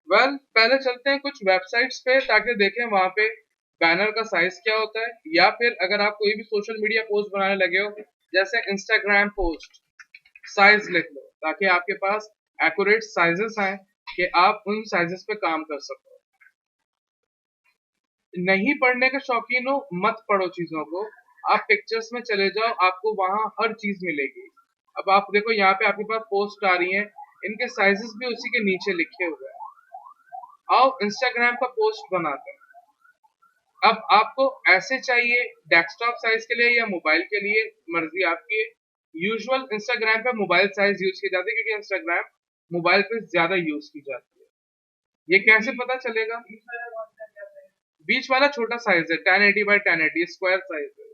पहले चलते हैं कुछ वेबसाइट्स पे ताकि देखें वहां पे बैनर का साइज क्या होता है, या फिर अगर आप कोई भी सोशल मीडिया पोस्ट बनाने लगे हो जैसे इंस्टाग्राम पोस्ट, साइज लिख लो ताकि आपके पास एक्यूरेट साइजेस आए कि आप उन साइजेस पे काम कर सको। नहीं पढ़ने के शौकीन हो मत पढ़ो चीजों को, आप पिक्चर्स में चले जाओ, आपको वहां हर चीज मिलेगी। अब आप देखो यहाँ पे आपके पास पोस्ट आ रही हैं, इनके साइजेस भी उसी के नीचे लिखे हुए हैं। आओ इंस्टाग्राम का पोस्ट बनाते हैं। अब आपको ऐसे चाहिए डेस्कटॉप साइज के लिए या मोबाइल के लिए, मर्जी आपकी है। यूजुअल इंस्टाग्राम पे मोबाइल साइज यूज की जाती है क्योंकि इंस्टाग्राम मोबाइल पे ज्यादा यूज की जाती है। ये कैसे पता चलेगा? बीच वाला छोटा साइज है 1080 बाई 1080 स्क्वायर साइज है,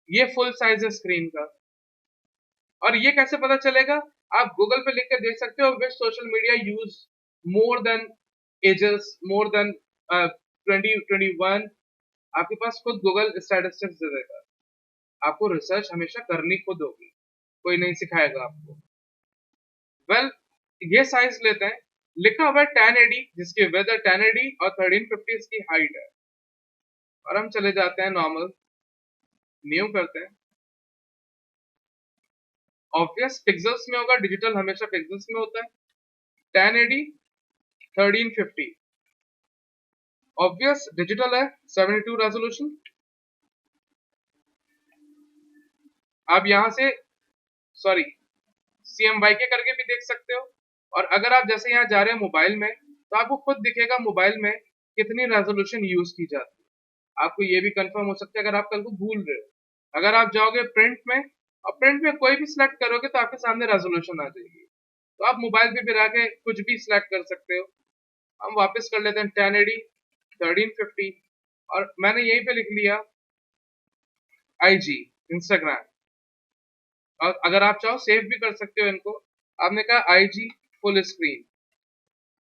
ये फुल साइज है स्क्रीन का। और ये कैसे पता चलेगा? आप गूगल पे लिख के देख सकते हो which social media use more than ages more than 2021। आपके पास खुद गूगल स्टैटिस्टिक्स दे देगा। आपको रिसर्च हमेशा करनी खुद होगी, कोई नहीं सिखाएगा आपको। ये साइज लेते हैं, लिखा हुआ है 1080 जिसकी विड्थ है 1080 और 1350 इसकी हाइट है। और हम चले जाते हैं नॉर्मल, न्यू करते हैं। ऑब्वियस पिक्सेल्स में होगा, डिजिटल हमेशा पिक्सेल्स में होता है। 1080 1350 ऑब्वियस डिजिटल है, 72 रेजोल्यूशन। आप यहां से सॉरी CMYK करके भी देख सकते हो। और अगर आप जैसे यहाँ जा रहे हैं मोबाइल में, तो आपको खुद दिखेगा मोबाइल में कितनी रेजोल्यूशन यूज की जाती है। आपको ये भी कंफर्म हो सकता है अगर आप कल को भूल रहे हो। अगर आप जाओगे प्रिंट में और प्रिंट में कोई भी सिलेक्ट करोगे तो आपके सामने रेजोल्यूशन आ जाएगी, तो आप मोबाइल पे भी आके कुछ भी सिलेक्ट कर सकते हो। हम वापस कर लेते हैं 1080 1350 और मैंने यहीं पे लिख लिया IG इंस्टाग्राम। और अगर आप चाहो सेव भी कर सकते हो इनको। आपने कहा IG फुल स्क्रीन,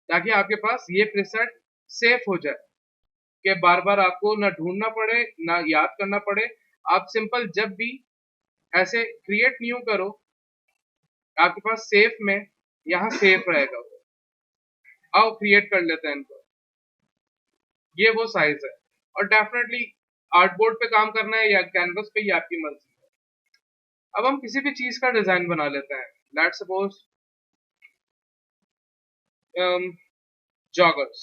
ताकि आपके पास ये प्रीसेट सेफ हो जाए कि बार बार आपको ना ढूंढना पड़े ना याद करना पड़े। आप सिंपल जब भी ऐसे क्रिएट न्यू करो, आपके पास सेफ में यहाँ सेफ रहेगा वो। आओ क्रिएट कर लेते हैं इनको। ये वो साइज है। और डेफिनेटली आर्टबोर्ड पे काम करना है या कैनवस पे, ये आपकी मर्जी है। अब हम किसी भी चीज का डिजाइन बना लेते हैं। Let's suppose joggers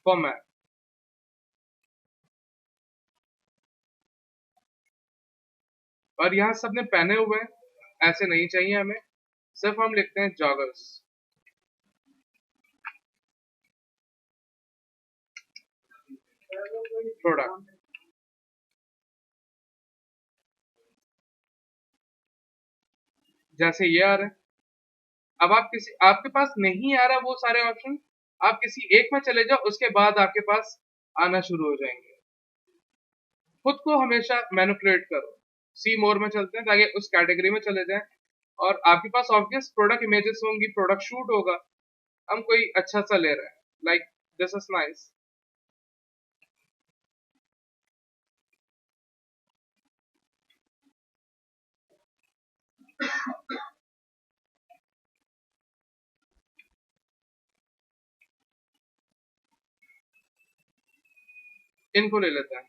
for man. और यहाँ सबने पहने हुए हैं, ऐसे नहीं चाहिए हमें, सिर्फ हम लिखते हैं जॉगर्स प्रोडक्ट। जैसे ये आ रहा है। अब आप किसी आपके पास नहीं आ रहा वो सारे ऑप्शन, आप किसी एक में चले जाओ, उसके बाद आपके पास आना शुरू हो जाएंगे। खुद को हमेशा मैनिपुलेट करो। सी मोर में चलते हैं ताकि उस कैटेगरी में चले जाएं। और आपके पास ऑब्वियस प्रोडक्ट इमेजेस होंगी, प्रोडक्ट शूट होगा। हम कोई अच्छा सा ले रहे हैं, लाइक दिस इज नाइस। इनको ले लेते हैं।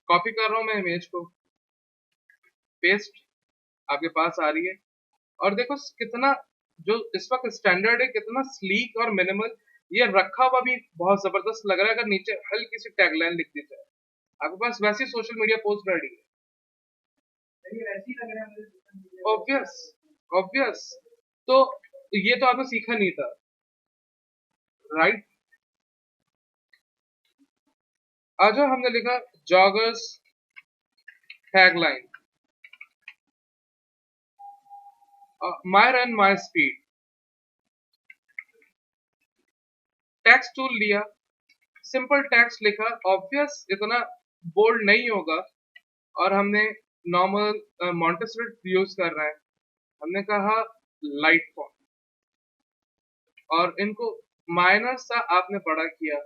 कॉपी कर रहा हूं मैं इमेज को, पेस्ट आपके पास आ रही है। और देखो कितना जो इस वक्त स्टैंडर्ड है, कितना स्लीक और मिनिमल ये रखा हुआ भी बहुत जबरदस्त लग रहा है। अगर नीचे हल्की सी टैगलाइन लिख दी जाए, आपके पास वैसी सोशल मीडिया पोस्ट रेडी है। Obvious obvious. तो ये तो आपने सीखा नहीं था, राइट? आज हमने लिखा joggers tagline, my run my speed. Text tool लिया, सिंपल टेक्स्ट लिखा, ऑब्वियस इतना बोल्ड नहीं होगा। और हमने नॉर्मल मॉन्टेसरी यूज कर रहे हैं। हमने कहा लाइट फॉन्ट, और इनको माइनर सा आपने बड़ा किया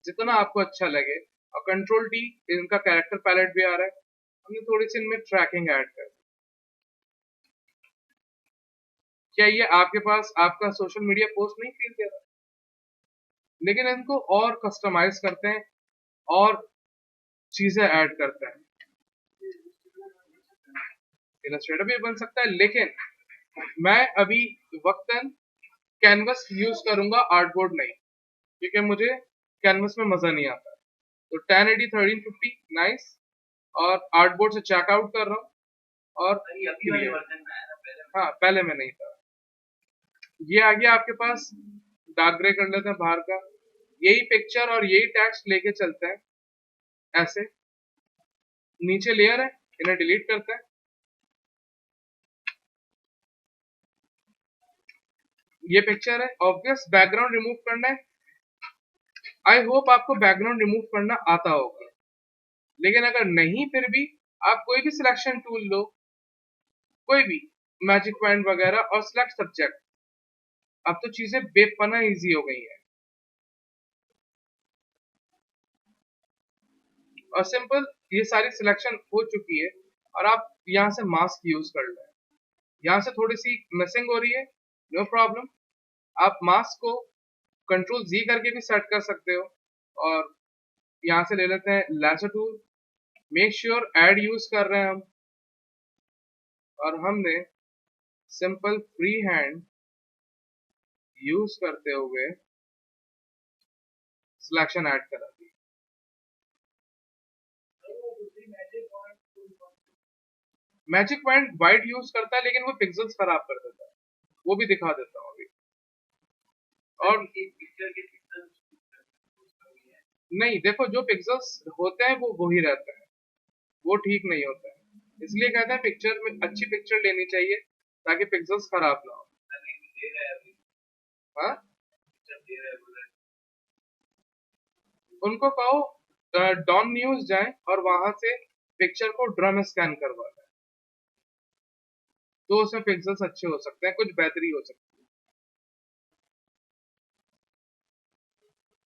जितना आपको अच्छा लगे। और कंट्रोल टी, इनका कैरेक्टर पैलेट भी आ रहा है। हमने थोड़ी सी इनमें ट्रैकिंग ऐड कर, क्या ये आपके पास आपका सोशल मीडिया पोस्ट नहीं फील दे रहा? लेकिन इनको और कस्टमाइज करते हैं और चीजें ऐड करते हैं। इलस्ट्रेटर भी बन सकता है, लेकिन मैं अभी वक्तन कैनवस यूज करूंगा, आर्टबोर्ड नहीं, क्योंकि मुझे कैनवस में मजा नहीं आता। तो 1080 1350 नाइस, और आर्टबोर्ड से चेकआउट कर रहा हूँ। और हाँ, पहले में नहीं था। ये आ गया आपके पास, डार्क ग्रे कर लेते हैं बाहर का, यही पिक्चर और यही टेक्स्ट लेके चलते हैं ऐसे। नीचे लेयर है, इन्हें डिलीट करते हैं। ये पिक्चर है, ऑब्वियस बैकग्राउंड रिमूव करना है। आई होप आपको बैकग्राउंड रिमूव करना आता होगा, लेकिन अगर नहीं फिर भी आप कोई भी सिलेक्शन टूल लो, कोई भी मैजिक पॉइंट वगैरह, और सिलेक्ट सब्जेक्ट। अब तो चीजें बेपना इजी हो गई है और सिंपल, ये सारी सिलेक्शन हो चुकी है और आप यहाँ से मास्क यूज कर लें। यहाँ से थोड़ी सी मिसिंग हो रही है, नो प्रॉब्लम, आप मास्क को कंट्रोल जी करके भी सेट कर सकते हो। और यहाँ से ले लेते हैं lasso tool, make sure add use कर रहे हैं हम, और हमने सिंपल फ्री हैंड यूज करते हुए सिलेक्शन ऐड करा दी। मैजिक पॉइंट वाइट यूज करता है, लेकिन वो पिक्सेल्स खराब कर देता है, वो भी दिखा देता हूँ अभी। और नहीं, देखो, जो पिक्सेल्स होते हैं वो वही रहते हैं, वो ठीक नहीं होता है। इसलिए कहते हैं पिक्चर में अच्छी पिक्चर लेनी चाहिए ताकि पिक्सेल्स खराब ना हो। हाँ, उनको कहो डॉन न्यूज जाएं और वहां से पिक्चर को ड्रम स्कैन करवा दें, तो उसमें पिक्सेल्स अच्छे हो सकते हैं, कुछ बेहतरी हो सकती है।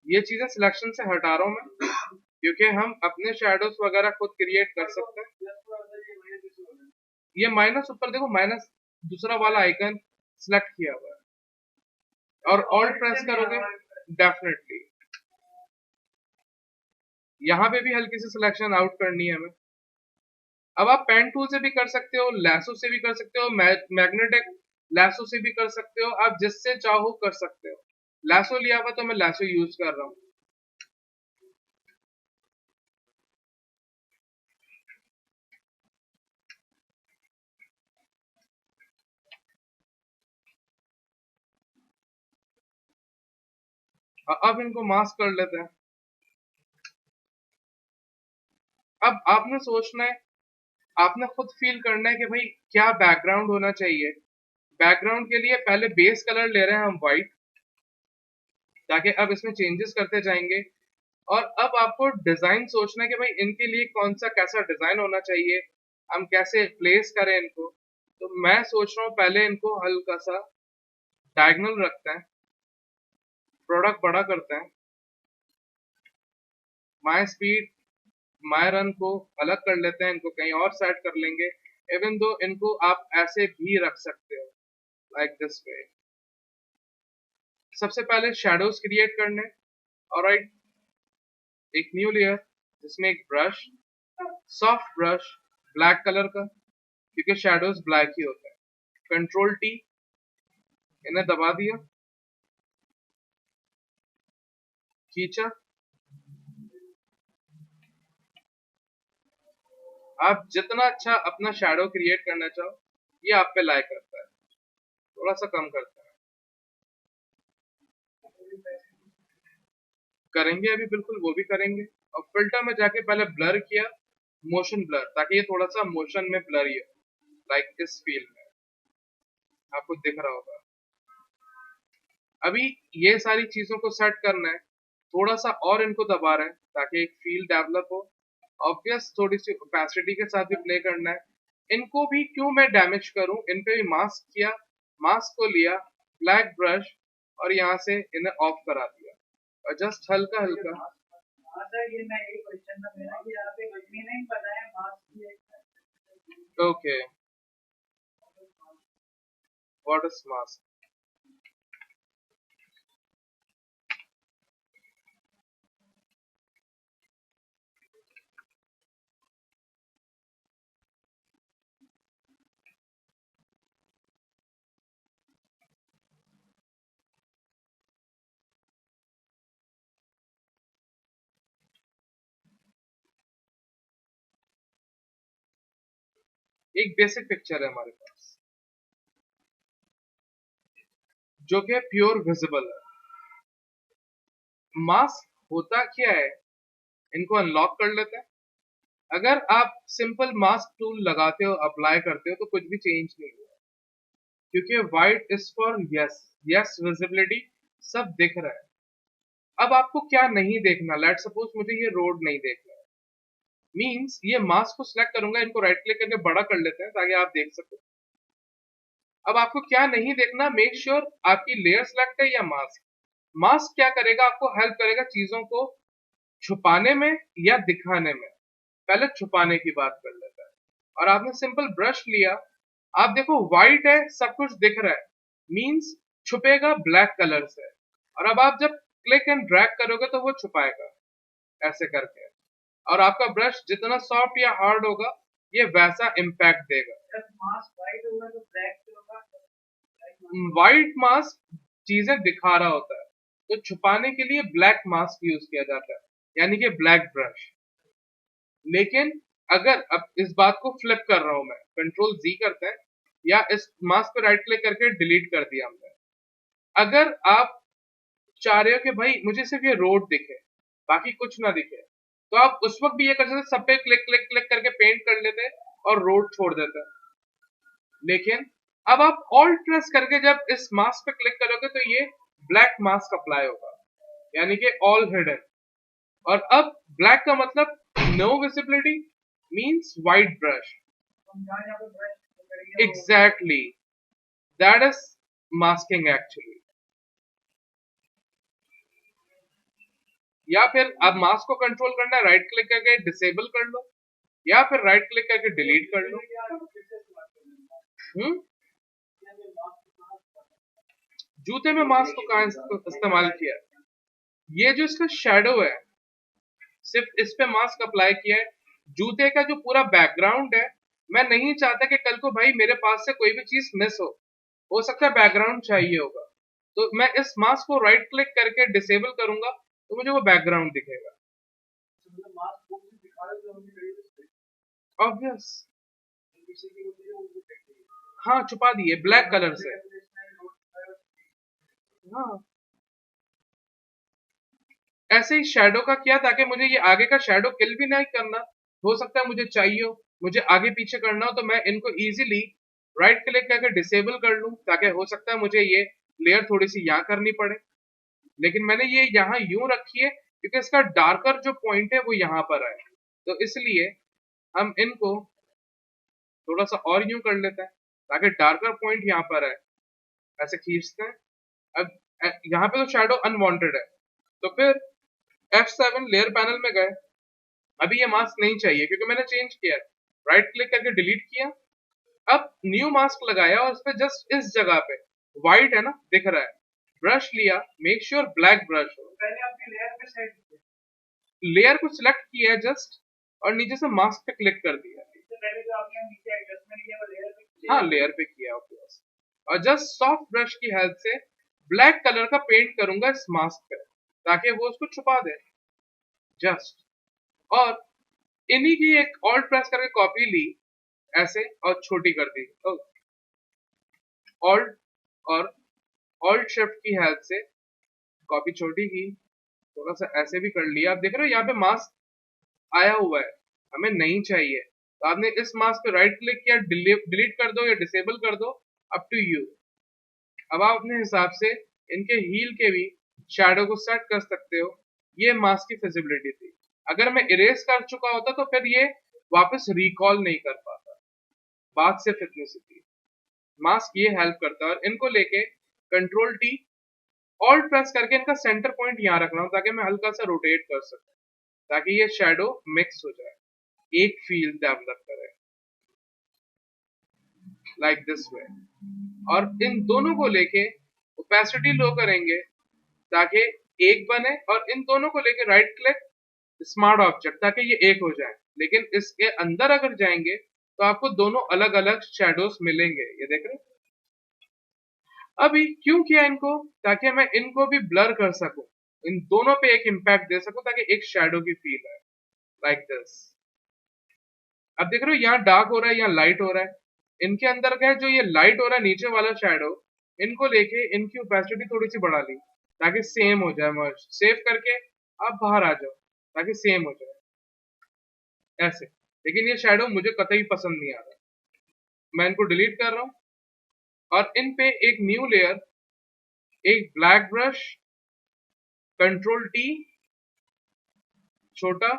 ये चीजें सिलेक्शन से हटा रहा हूं मैं, क्योंकि हम अपने शेडोज वगैरह खुद क्रिएट कर सकते हैं। ये माइनस ऊपर देखो, माइनस दूसरा वाला आइकन सिलेक्ट किया हुआ है, और ऑल्ट प्रेस करोगे डेफिनेटली यहाँ पे भी हल्की सी सिलेक्शन आउट करनी है हमें। अब आप पेन टूल से भी कर सकते हो, लैसो से भी कर सकते हो, मैग्नेटिक लैसो से भी कर सकते हो, आप जिससे चाहो कर सकते हो। लैसो लिया हुआ तो मैं लैसो यूज कर रहा हूँ। अब इनको मास्क कर लेते हैं। अब आपने सोचना है, आपने खुद फील करना है कि भाई क्या बैकग्राउंड होना चाहिए। बैकग्राउंड के लिए पहले बेस कलर ले रहे हैं हम व्हाइट, ताकि अब इसमें चेंजेस करते जाएंगे। और अब आपको डिजाइन सोचना है कि भाई इनके लिए कौन सा कैसा डिजाइन होना चाहिए, हम कैसे प्लेस करें इनको। तो मैं सोच रहा हूँ पहले इनको हल्का सा डायगोनल रखते हैं, प्रोडक्ट बड़ा करते हैं, माई स्पीड माई रन को अलग कर लेते हैं, इनको कहीं और सेट कर लेंगे। इवन दो इनको आप ऐसे भी रख सकते हो, लाइक दिस वे। सबसे पहले शैडोज क्रिएट करने, ऑलराइट, एक न्यू लेयर जिसमें एक brush, soft brush black colour का, क्योंकि शैडोज ब्लैक ही होता है। कंट्रोल टी, इन्हें दबा दिया, खींचा। आप जितना अच्छा अपना शैडो क्रिएट करना चाहो, ये आप पे लाइक करता है, थोड़ा सा कम करता है। करेंगे अभी, बिल्कुल वो भी करेंगे। और फिल्टर में जाके पहले ब्लर किया, मोशन ब्लर, ताकि ये थोड़ा सा मोशन में ब्लर ही हो, लाइक इस फील में आपको दिख रहा होगा। अभी ये सारी चीजों को सेट करना है, थोड़ा सा और इनको दबा रहे हैं ताकि एक फील डेवलप हो। ऑब्वियस थोड़ी सी ओपेसिटी के साथ भी प्ले करना है। इनको भी क्यों मैं डैमेज करूं, इन पे भी मास्क किया, मास्क को लिया, ब्लैक ब्रश, और यहाँ से इन्हें ऑफ करा दिया, और जस्ट हल्का हल्का। Okay, what is mask? एक बेसिक पिक्चर है हमारे पास जो कि प्योर विजिबल है। मास्क होता क्या है, इनको अनलॉक कर लेते हैं। अगर आप सिंपल मास्क टूल लगाते हो, अप्लाई करते हो, तो कुछ भी चेंज नहीं हुआ, क्योंकि white is for yes, yes visibility, सब दिख रहा है। अब आपको क्या नहीं देखना, लेट सपोज मुझे ये रोड नहीं देखना है, मींस ये मास्क को सिलेक्ट करूंगा, इनको राइट क्लिक करके बड़ा कर लेते हैं ताकि आप देख सको। अब आपको क्या नहीं देखना, मेक श्योर आपकी लेयर सिलेक्ट है या मास्क। मास्क क्या करेगा, आपको हेल्प करेगा चीजों को छुपाने में या दिखाने में। पहले छुपाने की बात कर लेते हैं। और आपने सिंपल ब्रश लिया, आप देखो व्हाइट है, सब कुछ दिख रहा है, मींस छुपेगा ब्लैक कलर से। और अब आप जब क्लिक एंड ड्रैग करोगे तो वो छुपाएगा ऐसे करके। और आपका ब्रश जितना सॉफ्ट या हार्ड होगा, ये वैसा इम्पैक्ट देगा। व्हाइट मास्क चीजें दिखा रहा होता है, तो छुपाने के लिए ब्लैक मास्क यूज किया जाता है, यानी कि ब्लैक ब्रश। लेकिन अगर अब इस बात को फ्लिप कर रहा हूं मैं, कंट्रोल जी करते हैं, या इस मास्क पे राइट क्लिक करके डिलीट कर दिया हमने। अगर आप चाह रहे हो कि भाई मुझे सिर्फ ये रोड दिखे, बाकी कुछ ना दिखे, तो आप उस वक्त भी ये कर सकते, सब पे क्लिक क्लिक क्लिक करके पेंट कर लेते और रोड छोड़ देते। लेकिन अब आप ऑल्ट प्रेस करके जब इस मास्क पे क्लिक करोगे तो ये ब्लैक मास्क अप्लाई होगा, यानी कि ऑल हिडन। और अब ब्लैक का मतलब no visibility, means white brush. Exactly, that is masking actually. या फिर अब मास्क को कंट्रोल करना है, राइट क्लिक करके डिसेबल कर लो, या फिर राइट क्लिक करके डिलीट कर लो। जूते में मास्क को कहां इस्तेमाल किया? ये जो इसका शेडो है, सिर्फ इस पे मास्क अप्लाई किया है। जूते का जो पूरा बैकग्राउंड है, मैं नहीं चाहता कि कल को भाई मेरे पास से कोई भी चीज मिस हो सकता है बैकग्राउंड चाहिए होगा, तो मैं इस मास्क को राइट क्लिक करके डिसेबल करूंगा तो मुझे वो बैकग्राउंड दिखेगा। ऑब्वियस, हाँ छुपा दिए ब्लैक कलर से। हाँ, ऐसे ही शैडो का किया ताकि मुझे ये आगे का शैडो किल भी नहीं करना, हो सकता है मुझे चाहिए हो, मुझे आगे पीछे करना हो, तो मैं इनको इजीली राइट क्लिक करके डिसेबल कर लूं, ताकि हो सकता है मुझे ये लेयर थोड़ी सी यहाँ करनी पड़े। लेकिन मैंने ये यहाँ यूं रखी है क्योंकि इसका डार्कर जो पॉइंट है वो यहाँ पर है, तो इसलिए हम इनको थोड़ा सा और यूं कर लेते हैं ताकि डार्कर पॉइंट यहाँ पर है, ऐसे खींचते हैं। अब यहाँ पे तो शैडो अनवांटेड है, तो फिर F7 लेयर पैनल में गए। अभी ये मास्क नहीं चाहिए क्योंकि मैंने चेंज किया है, राइट क्लिक करके डिलीट किया। अब न्यू मास्क लगाया और उस पर जस्ट इस जगह पे व्हाइट है ना दिख रहा है, ब्रश लिया, मेक श्योर ब्लैक ब्रश हो। पहले आपने लेयर पे सेट किया, लेयर को सिलेक्ट किया है जस्ट, और नीचे से मास्क पे क्लिक कर दिया। इससे पहले जो आपने नीचे एडजस्टमेंट किया वो लेयर पे किया? हाँ लेयर पे किया ऑब्वियस। और जस्ट सॉफ्ट ब्रश की हेल्प से ब्लैक कलर का पेंट करूंगा इस मास्क पे ताकि वो उसको छुपा दे जस्ट। और इन्हीं की एक ऑल्ट प्रेस करके कॉपी ली ऐसे और छोटी कर दी, ऑल्ट और ऑल्ट शिफ्ट की हेल्प से कॉपी छोटी की, थोड़ा सा ऐसे भी कर लिया। आप देख रहे हो यहाँ पे मास्क आया हुआ है, हमें नहीं चाहिए, तो आपने इस मास्क पे राइट क्लिक किया, डिलीट कर दो या डिसेबल कर दो, अप टू यू। अब आप अपने हिसाब से इनके हील के भी शैडो को सेट कर सकते हो। ये मास्क की फिजिबिलिटी थी, अगर मैं इरेज कर चुका होता तो फिर ये वापस रिकॉल नहीं कर पाता, बात सिर्फ इतनी सी थी। मास्क ये हेल्प करता है, और इनको लेके कंट्रोल टी ऑल्ट प्रेस करके इनका सेंटर पॉइंट यहाँ रख रहा हूँ ताकि मैं हल्का सा रोटेट कर सकूं, ताकि ये शैडो मिक्स हो जाए, एक फील डेवलप करे, लाइक दिस वे। और इन दोनों को लेके ओपेसिटी लो करेंगे ताकि एक बने, और इन दोनों को लेके राइट क्लिक स्मार्ट ऑब्जेक्ट ताकि ये एक हो जाए। लेकिन इसके अंदर अगर जाएंगे तो आपको दोनों अलग अलग शेडोज मिलेंगे। ये देख रहे हैं? अभी क्यों किया इनको? ताकि मैं इनको भी ब्लर कर सकूं, इन दोनों पे एक इंपैक्ट दे सकूं ताकि एक शेडो की फील है, लाइक दिस। अब देख रहे हो यहाँ डार्क हो रहा है, यहाँ लाइट हो रहा है। इनके अंदर का है जो ये लाइट हो रहा है नीचे वाला शेडो, इनको लेके इनकी ओपेसिटी थोड़ी सी बढ़ा ली ताकि सेम हो जाए। मर्ज सेव करके आप बाहर आ जाओ ताकि सेम हो जाए ऐसे। लेकिन ये शेडो मुझे कतई पसंद नहीं आ रहा, मैं इनको डिलीट कर रहा हूं और इन पे एक न्यू लेयर, एक ब्लैक ब्रश, कंट्रोल टी छोटा,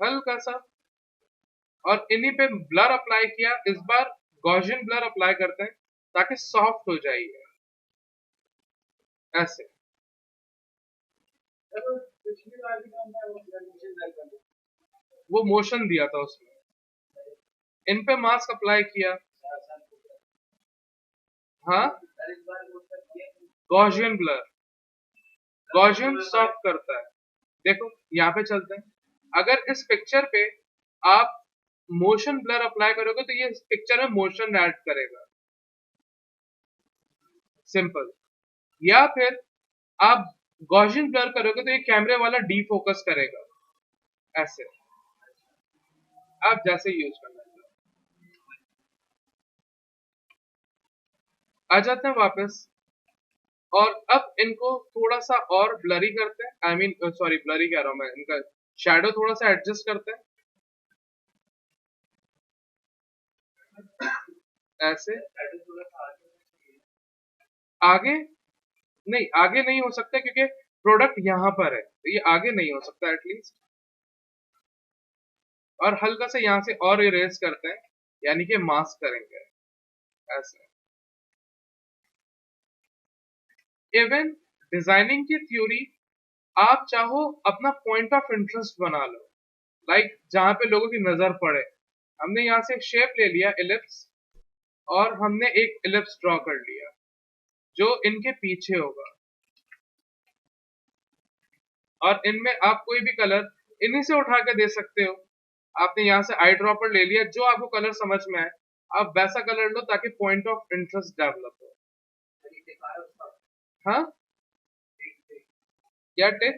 हल्का सा, और इन्हीं पे ब्लर अप्लाई किया। इस बार गॉसियन ब्लर अप्लाई करते हैं ताकि सॉफ्ट हो जाए ऐसे। वो मोशन दिया था उसमें, इन पे मास्क अप्लाई किया। हाँ, गॉसियन ब्लर, गॉसियन सॉफ्ट करता है। देखो यहाँ पे चलते हैं। अगर इस पिक्चर पे आप मोशन ब्लर अप्लाई करोगे तो ये इस पिक्चर में मोशन ऐड करेगा, सिंपल। या फिर आप गॉसियन ब्लर करोगे तो ये कैमरे वाला डीफोकस करेगा ऐसे। आप जैसे यूज करना चाहिए। आ जाते हैं वापस, और अब इनको थोड़ा सा और ब्लरी करते हैं। आई मीन सॉरी, ब्लरी कह रहा हूं मैं, इनका शैडो थोड़ा सा एडजस्ट करते हैं ऐसे। आगे नहीं, आगे नहीं हो सकता क्योंकि प्रोडक्ट यहाँ पर है, तो ये आगे नहीं हो सकता एटलीस्ट। और हल्का से यहाँ से और इरेज करते हैं, यानी कि मास्क करेंगे ऐसे। इवन डिजाइनिंग की थ्योरी, आप चाहो अपना पॉइंट ऑफ इंटरेस्ट बना लो, लाइक जहां पे लोगों की नजर पड़े। हमने यहाँ से एक शेप ले लिया इलिप्स, और हमने एक इलिप्स ड्रॉ कर लिया जो इनके पीछे होगा, और इनमें आप कोई भी कलर इन्हीं से उठा के दे सकते हो। आपने यहाँ से आई ड्रॉपर ले लिया, जो आपको कलर समझ में आए आप वैसा कलर लो ताकि पॉइंट ऑफ इंटरेस्ट डेवलप हो। हाँ, क्या टिप?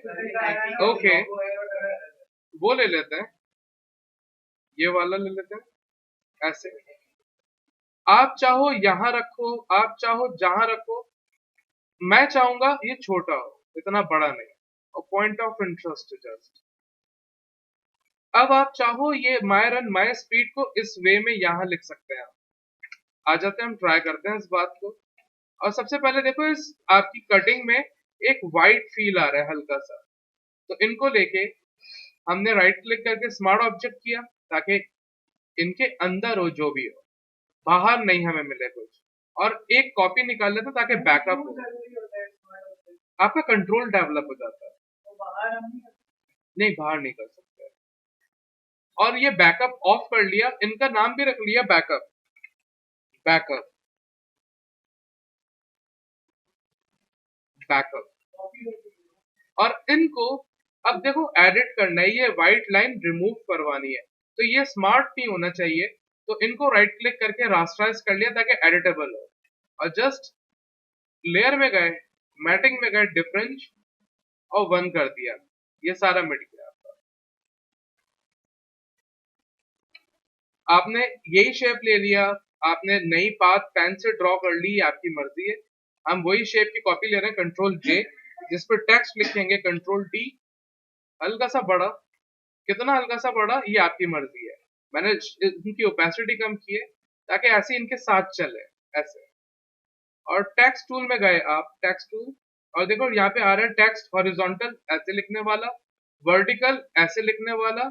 ओके, वो ले लेते हैं, ये वाला ले लेते हैं ऐसे। आप चाहो यहाँ रखो, आप चाहो जहां रखो, मैं चाहूंगा ये छोटा हो, इतना बड़ा नहीं, और पॉइंट ऑफ इंटरेस्ट जस्ट। अब आप चाहो ये माय रन माय स्पीड को इस वे में यहाँ लिख सकते हैं। आ जाते हैं, हम ट्राई करते हैं इस बात को। और सबसे पहले देखो, इस आपकी कटिंग में एक वाइट फील आ रहा है हल्का सा, तो इनको लेके हमने राइट क्लिक करके स्मार्ट ऑब्जेक्ट किया ताकि इनके अंदर हो जो भी हो, बाहर नहीं हमें मिले कुछ। और एक कॉपी निकाल लेते ताकि बैकअप हो, आपका कंट्रोल डेवलप हो जाता है। नहीं, बाहर नहीं कर सकते। और ये बैकअप ऑफ कर लिया, इनका नाम भी रख लिया बैकअप, बैकअप, बैकअप। और इनको अब देखो एडिट करना है, ये व्हाइट लाइन रिमूव करवानी है, तो ये स्मार्ट नहीं होना चाहिए। तो इनको राइट क्लिक करके रास्टराइज कर लिया ताकि एडिटेबल हो, और जस्ट लेयर में गए, मैटिंग में गए, डिफरेंस और 1 कर दिया, ये सारा मिट गया आपका। आपने यही शेप ले लिया, आपने नई पाथ पेन से ड्रॉ कर ली, आपकी मर्जी है। हम वही शेप की कॉपी ले रहे हैं, कंट्रोल जे, जिस पर टेक्स्ट लिखेंगे कंट्रोल टी, हल्का सा बड़ा, कितना हल्का सा बड़ा ये आपकी मर्जी है। मैंने इनकी ओपेसिटी कम की है ताकि ऐसे इनके साथ चले ऐसे। और टेक्स्ट टूल में गए आप, टेक्स्ट टूल, और देखो यहाँ पे आ रहा है टेक्स्ट हॉरिजॉन्टल ऐसे लिखने वाला, वर्टिकल ऐसे लिखने वाला,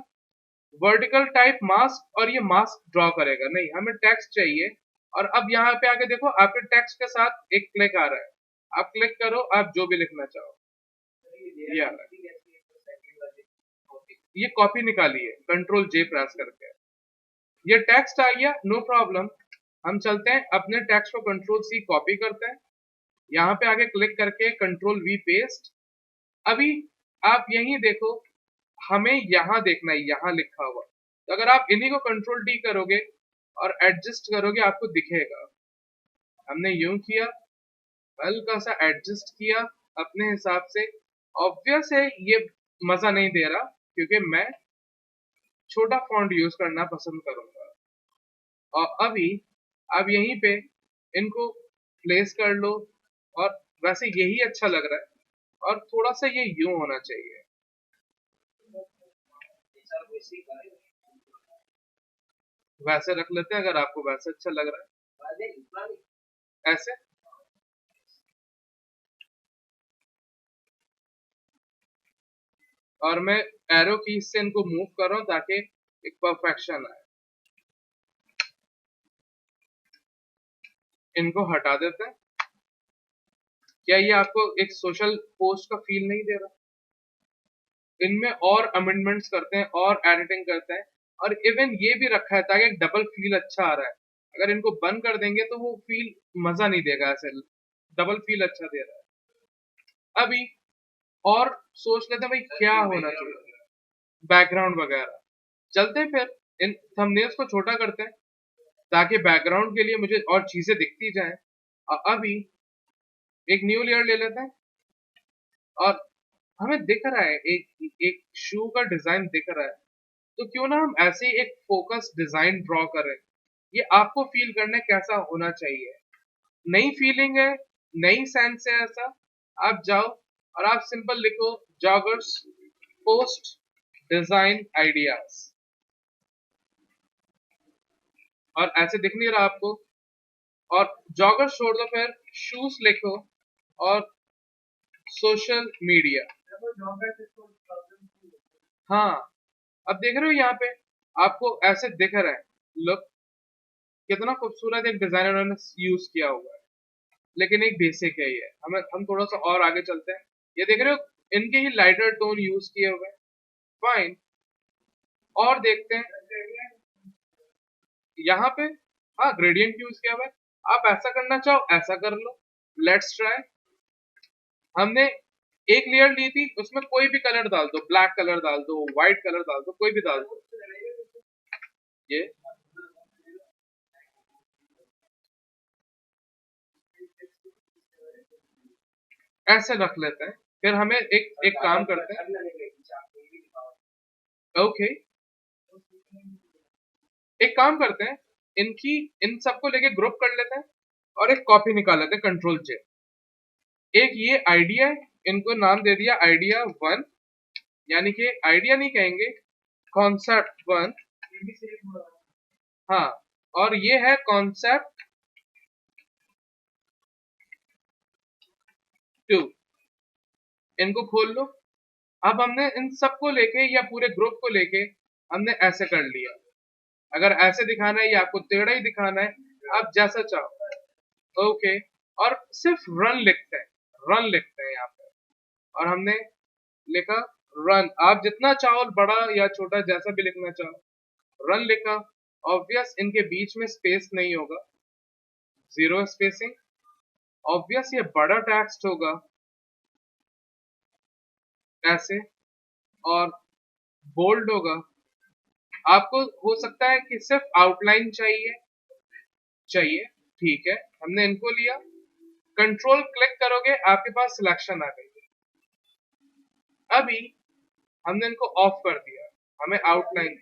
वर्टिकल टाइप मास्क, और ये मास्क ड्रॉ करेगा नहीं, हमें टेक्स्ट चाहिए। और अब यहाँ पे आके देखो आपके टेक्स्ट के साथ एक क्लिक आ रहा है, आप क्लिक करो, आप जो भी लिखना चाहो ये आ रहा है। ये कॉपी निकाली है कंट्रोल जे प्रेस करके, ये टेक्स्ट आ गया, नो प्रॉब्लम। हम चलते हैं अपने टेक्स्ट को कंट्रोल सी कॉपी करते हैं, यहाँ पे आगे क्लिक करके कंट्रोल वी पेस्ट। अभी आप यही देखो, हमें यहाँ देखना है, यहाँ लिखा हुआ, तो अगर आप इन्हीं को कंट्रोल डी करोगे और एडजस्ट करोगे आपको दिखेगा। हमने यूं किया, हल्का सा एडजस्ट किया अपने हिसाब से। ऑब्वियस है ये मजा नहीं दे रहा, क्योंकि मैं छोटा फॉन्ट यूज करना पसंद करूंगा। और अभी आप यहीं पे इनको प्लेस कर लो, और वैसे यही अच्छा लग रहा है, और थोड़ा सा ये यूं होना चाहिए। वैसे रख लेते हैं अगर आपको वैसे अच्छा लग रहा है, ऐसे। और मैं एरो की से इनको मूव कर रहा हूं ताकि एक परफेक्शन आए। इनको हटा देते हैं। क्या ये आपको एक सोशल पोस्ट का फील नहीं दे रहा? इनमें और अमेंडमेंट्स करते हैं और एडिटिंग करते हैं, और इवन ये भी रखा है ताकि एक डबल फील अच्छा आ रहा है। अगर इनको बंद कर देंगे तो वो फील मजा नहीं देगा, ऐसे डबल फील अच्छा दे रहा है। अभी और सोच लेते हैं भाई क्या होना चाहिए, बैकग्राउंड वगैरह। चलते हैं फिर इन थंबनेल्स को छोटा करते हैं ताकि बैकग्राउंड के लिए मुझे और चीजें दिखती जाएं। और अभी एक न्यू लेयर ले लेते हैं, और हमें दिख रहा है एक एक शू का डिजाइन दिख रहा है, तो क्यों ना हम ऐसे ही एक फोकस डिजाइन ड्रॉ करें। ये आपको फील करना है कैसा होना चाहिए। नई फीलिंग है, नई सेंस है ऐसा। आप जाओ और आप सिंपल लिखो जॉगर्स पोस्ट डिजाइन आइडियाज, और ऐसे दिख नहीं रहा आपको, और जॉगर्स छोड़ दो, फिर शूज लिखो और सोशल मीडिया। हाँ, अब देख रहे हो यहाँ पे आपको ऐसे दिख रहा है। लुक, कितना खूबसूरत एक डिजाइन उन्होंने यूज किया हुआ है। लेकिन एक बेसिक है ये, हम थोड़ा सा और आगे चलते हैं। ये देख रहे हो इनके ही लाइटर टोन यूज किए हुए हैं, फाइन। और देखते हैं यहाँ पे, हाँ ग्रेडियंट यूज किया हुआ है। आप ऐसा करना चाहो ऐसा कर लो, लेट्स ट्राई। हमने एक लेयर ली थी, उसमें कोई भी कलर डाल दो, ब्लैक कलर डाल दो, व्हाइट कलर डाल दो, कोई भी डाल दो। ये ऐसे रख लेते हैं। फिर हमें एक एक काम करते हैं, ओके, एक काम करते हैं, इनकी इन सबको लेके ग्रुप कर लेते हैं और एक कॉपी निकाल लेते हैं, कंट्रोल जे। एक ये आइडिया है, इनको नाम दे दिया आइडिया वन, यानी कि आइडिया नहीं कहेंगे, कॉन्सेप्ट वन। हाँ, और ये है कॉन्सेप्ट टू। इनको खोल लो। अब हमने इन सबको लेके या पूरे ग्रुप को लेके हमने ऐसे कर लिया। अगर ऐसे दिखाना है या आपको टेढ़ा ही दिखाना है, आप जैसा चाहो, ओके। और सिर्फ रन लिखते हैं, रन लिखते हैं यहाँ पे। और हमने लिखा रन, आप जितना चाहो बड़ा या छोटा जैसा भी लिखना चाहो, रन लिखा। ऑब्वियस इनके बीच में स्पेस नहीं होगा, जीरो स्पेसिंग। ऑब्वियस ये बड़ा टेक्स्ट होगा ऐसे, और बोल्ड होगा। आपको हो सकता है कि सिर्फ आउटलाइन चाहिए, चाहिए, ठीक है। हमने इनको लिया, कंट्रोल क्लिक करोगे आपके पास सिलेक्शन आ गई। अभी हमने इनको ऑफ कर दिया, हमें आउटलाइन,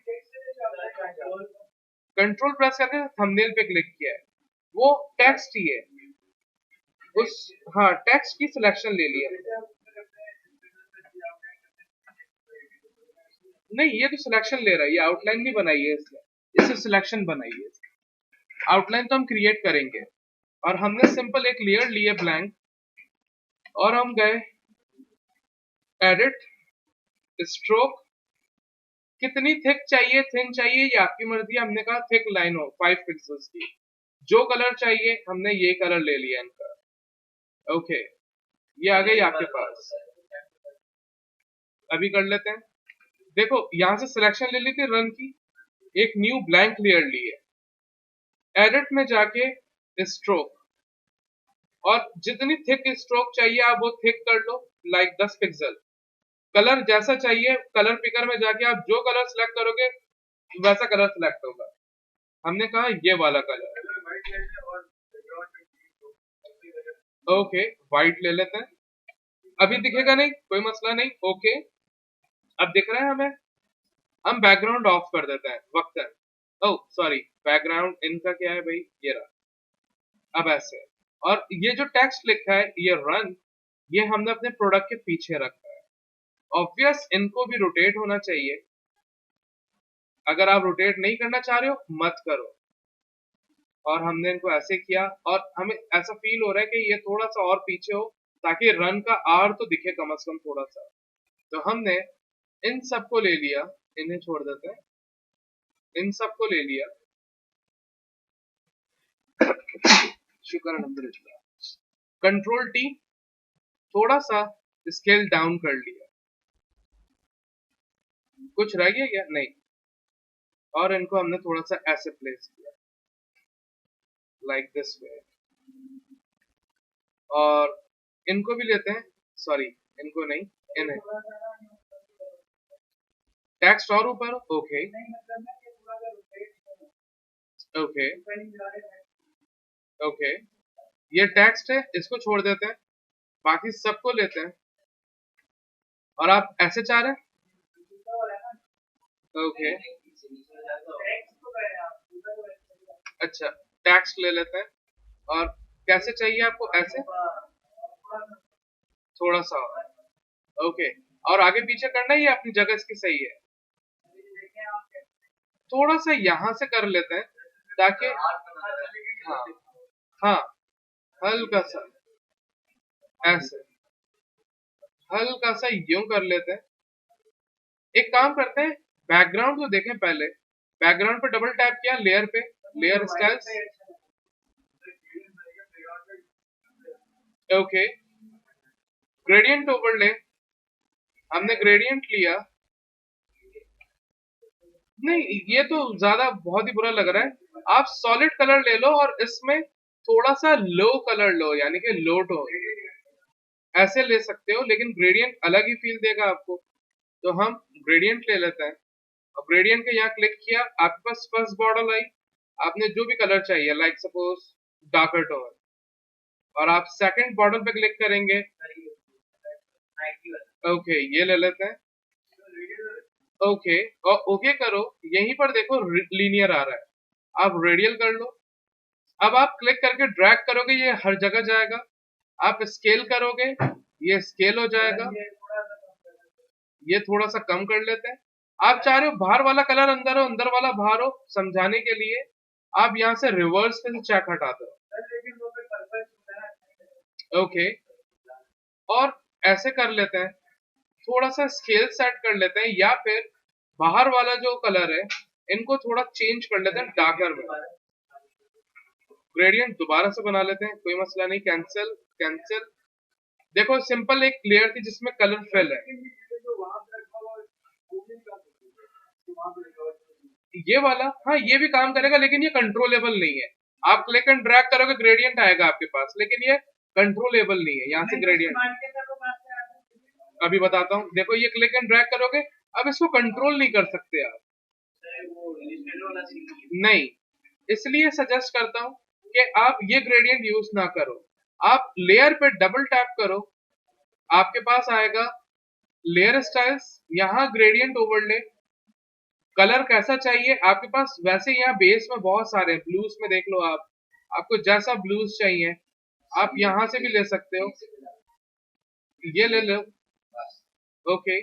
कंट्रोल प्रेस करके थंबनेल पे क्लिक किया है, वो टेक्स्ट ही है उस, हाँ टेक्स्ट की सिलेक्शन ले लिया। नहीं, ये तो सिलेक्शन ले रहा है, ये आउटलाइन नहीं बनाई है इसने, इससे सिलेक्शन बनाई है। आउटलाइन तो हम क्रिएट करेंगे। और हमने सिंपल एक लेयर ली है ब्लैंक, और हम गए एडिट, स्ट्रोक, कितनी थिक चाहिए थिन चाहिए ये आपकी मर्जी है। हमने कहा थिक लाइन हो 5 पिक्सल्स की। जो कलर चाहिए हमने ये कलर ले लिया इनका, ओके। ये आ गई आपके पास। अभी कर लेते हैं, देखो यहाँ से सिलेक्शन ले ली थी रन की, एक न्यू ब्लैंक लेयर ली है, एडिट में जाके स्ट्रोक, और जितनी थिक स्ट्रोक चाहिए आप वो थिक कर लो, लाइक 10 पिक्सल। कलर जैसा चाहिए कलर पिकर में जाके आप जो कलर सिलेक्ट करोगे वैसा कलर सिलेक्ट होगा। हमने कहा ये वाला कलर, ओके व्हाइट ले लेते हैं। अभी दिखेगा नहीं, कोई मसला नहीं, ओके अब दिख रहा है हमें। हम बैकग्राउंड ऑफ कर देते हैं वक्तन। ओह सॉरी, बैकग्राउंड इनका क्या है भाई, ये रहा। अब ऐसे, और ये जो टेक्स्ट लिखा है ये रन, ये हमने अपने प्रोडक्ट के पीछे रखा है। ऑब्वियस इनको भी रोटेट होना चाहिए, अगर आप रोटेट नहीं करना चाह रहे हो मत करो। और हमने इनको ऐसे किया, और हमें ऐसा फील हो रहा है कि ये थोड़ा सा और पीछे हो ताकि रन का आर तो दिखे कम से कम थोड़ा सा। तो हमने इन सबको ले लिया, इन्हें छोड़ देते हैं, इन सबको ले लिया, शुक्र अल्हम्दुलिल्लाह, कंट्रोल टी, थोड़ा सा स्केल डाउन कर लिया। कुछ रह गया क्या, नहीं। और इनको हमने थोड़ा सा ऐसे प्लेस किया, लाइक दिस वे। और इनको भी लेते हैं, सॉरी इनको नहीं, इन्हें टेक्स्ट और ऊपर, ओके ओके ओके, ये टेक्स्ट है इसको छोड़ देते हैं, बाकी सबको लेते हैं। और आप ऐसे चाह रहे हैं, ओके अच्छा, टेक्स्ट ले लेते हैं। और कैसे चाहिए आपको, ऐसे थोड़ा सा, ओके। और आगे पीछे करना ही है, अपनी जगह इसकी सही है। थोड़ा सा यहाँ से कर लेते हैं ताकि, हाँ हाँ, हल्का सा ऐसे, हल्का सा यूं कर लेते हैं। एक काम करते हैं, बैकग्राउंड को देखें पहले। बैकग्राउंड पे डबल टैप किया, लेयर पे, layer styles, okay. Gradient overlay, हमने ग्रेडियंट लिया, नहीं ये तो ज्यादा बहुत ही बुरा लग रहा है। आप सॉलिड कलर ले लो और इसमें थोड़ा सा लो कलर लो, यानी कि लो टोन, ऐसे ले सकते हो, लेकिन ग्रेडियंट अलग ही फील देगा आपको। तो हम ग्रेडियंट ले लेते हैं, और ग्रेडियंट के यहाँ क्लिक किया, आपके पास फर्स्ट बॉर्डर आई, आपने जो भी कलर चाहिए, लाइक सपोज डार्कर टोन, और आप सेकंड बॉर्डर पे क्लिक करेंगे, ओके ये ले लेते हैं, ओके। और ओके करो, यहीं पर देखो लीनियर आ रहा है, आप रेडियल कर लो। अब आप क्लिक करके ड्रैग करोगे ये हर जगह जाएगा, आप स्केल करोगे ये स्केल हो जाएगा। ये थोड़ा सा कम कर लेते हैं। आप चाह रहे हो बाहर वाला कलर अंदर हो, अंदर वाला बाहर हो, समझाने के लिए आप यहाँ से रिवर्स पे से चेक हटा दो, ओके। और ऐसे कर लेते हैं, थोड़ा सा स्केल सेट कर लेते हैं, या फिर बाहर वाला जो कलर है इनको थोड़ा चेंज कर लेते हैं डार्कर में। ग्रेडियंट दोबारा से बना लेते हैं, कोई मसला नहीं, कैंसिल कैंसिल। देखो सिंपल एक लेयर थी जिसमें कलर फिल है, ये वाला, हाँ ये भी काम करेगा, लेकिन ये कंट्रोलेबल नहीं है। आप क्लिक एंड ड्रैग करोगे ग्रेडियंट आएगा आपके पास, लेकिन ये कंट्रोलेबल नहीं है, यहाँ से ग्रेडियंट अभी बताता हूँ। देखो ये क्लिक एंड ड्रैग करोगे, अब इसको कंट्रोल नहीं कर सकते आप, नहीं। इसलिए सजेस्ट करता हूँ कि आप ये ग्रेडियंट यूज ना करो। आप लेयर पे डबल टैप करो, आपके पास आएगा लेयर स्टाइल्स, यहाँ ग्रेडियंट ओवरले, कलर कैसा चाहिए आपके पास, वैसे यहाँ बेस में बहुत सारे हैं, ब्लूज में देख लो आप, आपको जैसा ब्लूज चाहिए आप यहाँ से भी ले सकते हो, ये ले लो, ओके।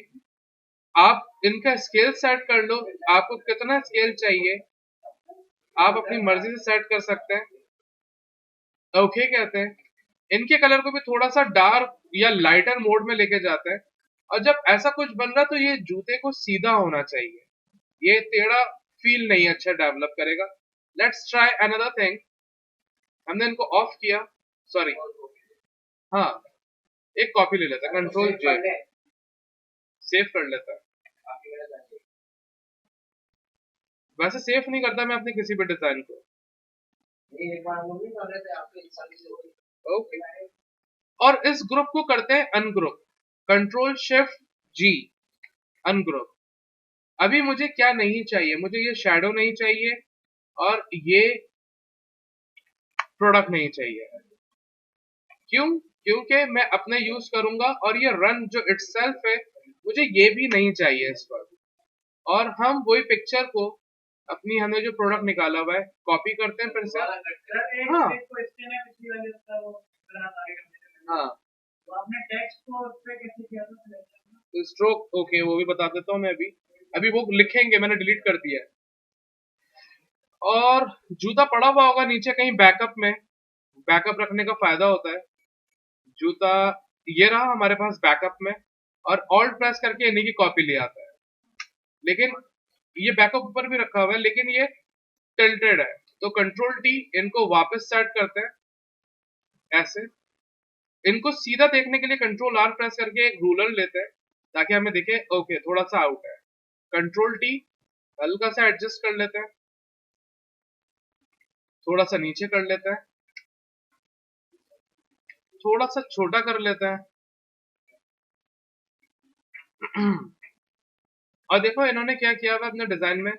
आप इनका स्केल सेट कर लो, आपको कितना स्केल चाहिए आप अपनी मर्जी से सेट कर सकते हैं, ओके कहते हैं। इनके कलर को भी थोड़ा सा डार्क या लाइटर मोड में लेके जाते हैं। और जब ऐसा कुछ बन रहा तो ये जूते को सीधा होना चाहिए, ये टेढ़ा फील नहीं अच्छा डेवलप करेगा। Let's try another thing. हमने इनको ऑफ किया, सॉरी, हाँ एक कॉपी ले लेता है, कंट्रोल जे, सेव कर लेता है। वैसे सेफ नहीं करता मैं अपने किसी भी डिजाइन को। ओके, और इस ग्रुप को करते हैं अनग्रुप। कंट्रोल शिफ्ट जी, अनग्रुप। अभी मुझे क्या नहीं चाहिए, मुझे ये शैडो नहीं चाहिए और ये प्रोडक्ट नहीं चाहिए। क्यों? क्योंकि मैं अपने यूज करूंगा और ये रन जो इटसेल्फ है, मुझे ये भी नहीं चाहिए इस पर। और हम वही पिक्चर को अपनी हमने जो प्रोडक्ट निकाला हुआ है कॉपी करते हैं फिर से। हाँ हाँ, तो स्ट्रोक ओके वो भी बता देता हूँ मैं अभी। अभी वो लिखेंगे, मैंने डिलीट कर दिया है। और जूता पड़ा हुआ होगा नीचे कहीं बैकअप में, बैकअप रखने का फायदा होता है। जूता ये रहा हमारे पास बैकअप में, और ऑल्ट प्रेस करके इन्हीं की कॉपी ले आता है। लेकिन ये बैकअप ऊपर भी रखा हुआ है लेकिन ये टिल्टेड है, तो कंट्रोल टी इनको वापस सेट करते हैं ऐसे। इनको सीधा देखने के लिए कंट्रोल आर प्रेस करके एक रूलर लेते हैं ताकि हमें दिखे ओके थोड़ा सा आउट है। कंट्रोल टी हल्का सा एडजस्ट कर लेते हैं, थोड़ा सा नीचे कर लेते हैं, थोड़ा सा छोटा कर लेते हैं। और देखो इन्होंने क्या किया हुआ अपने डिजाइन में,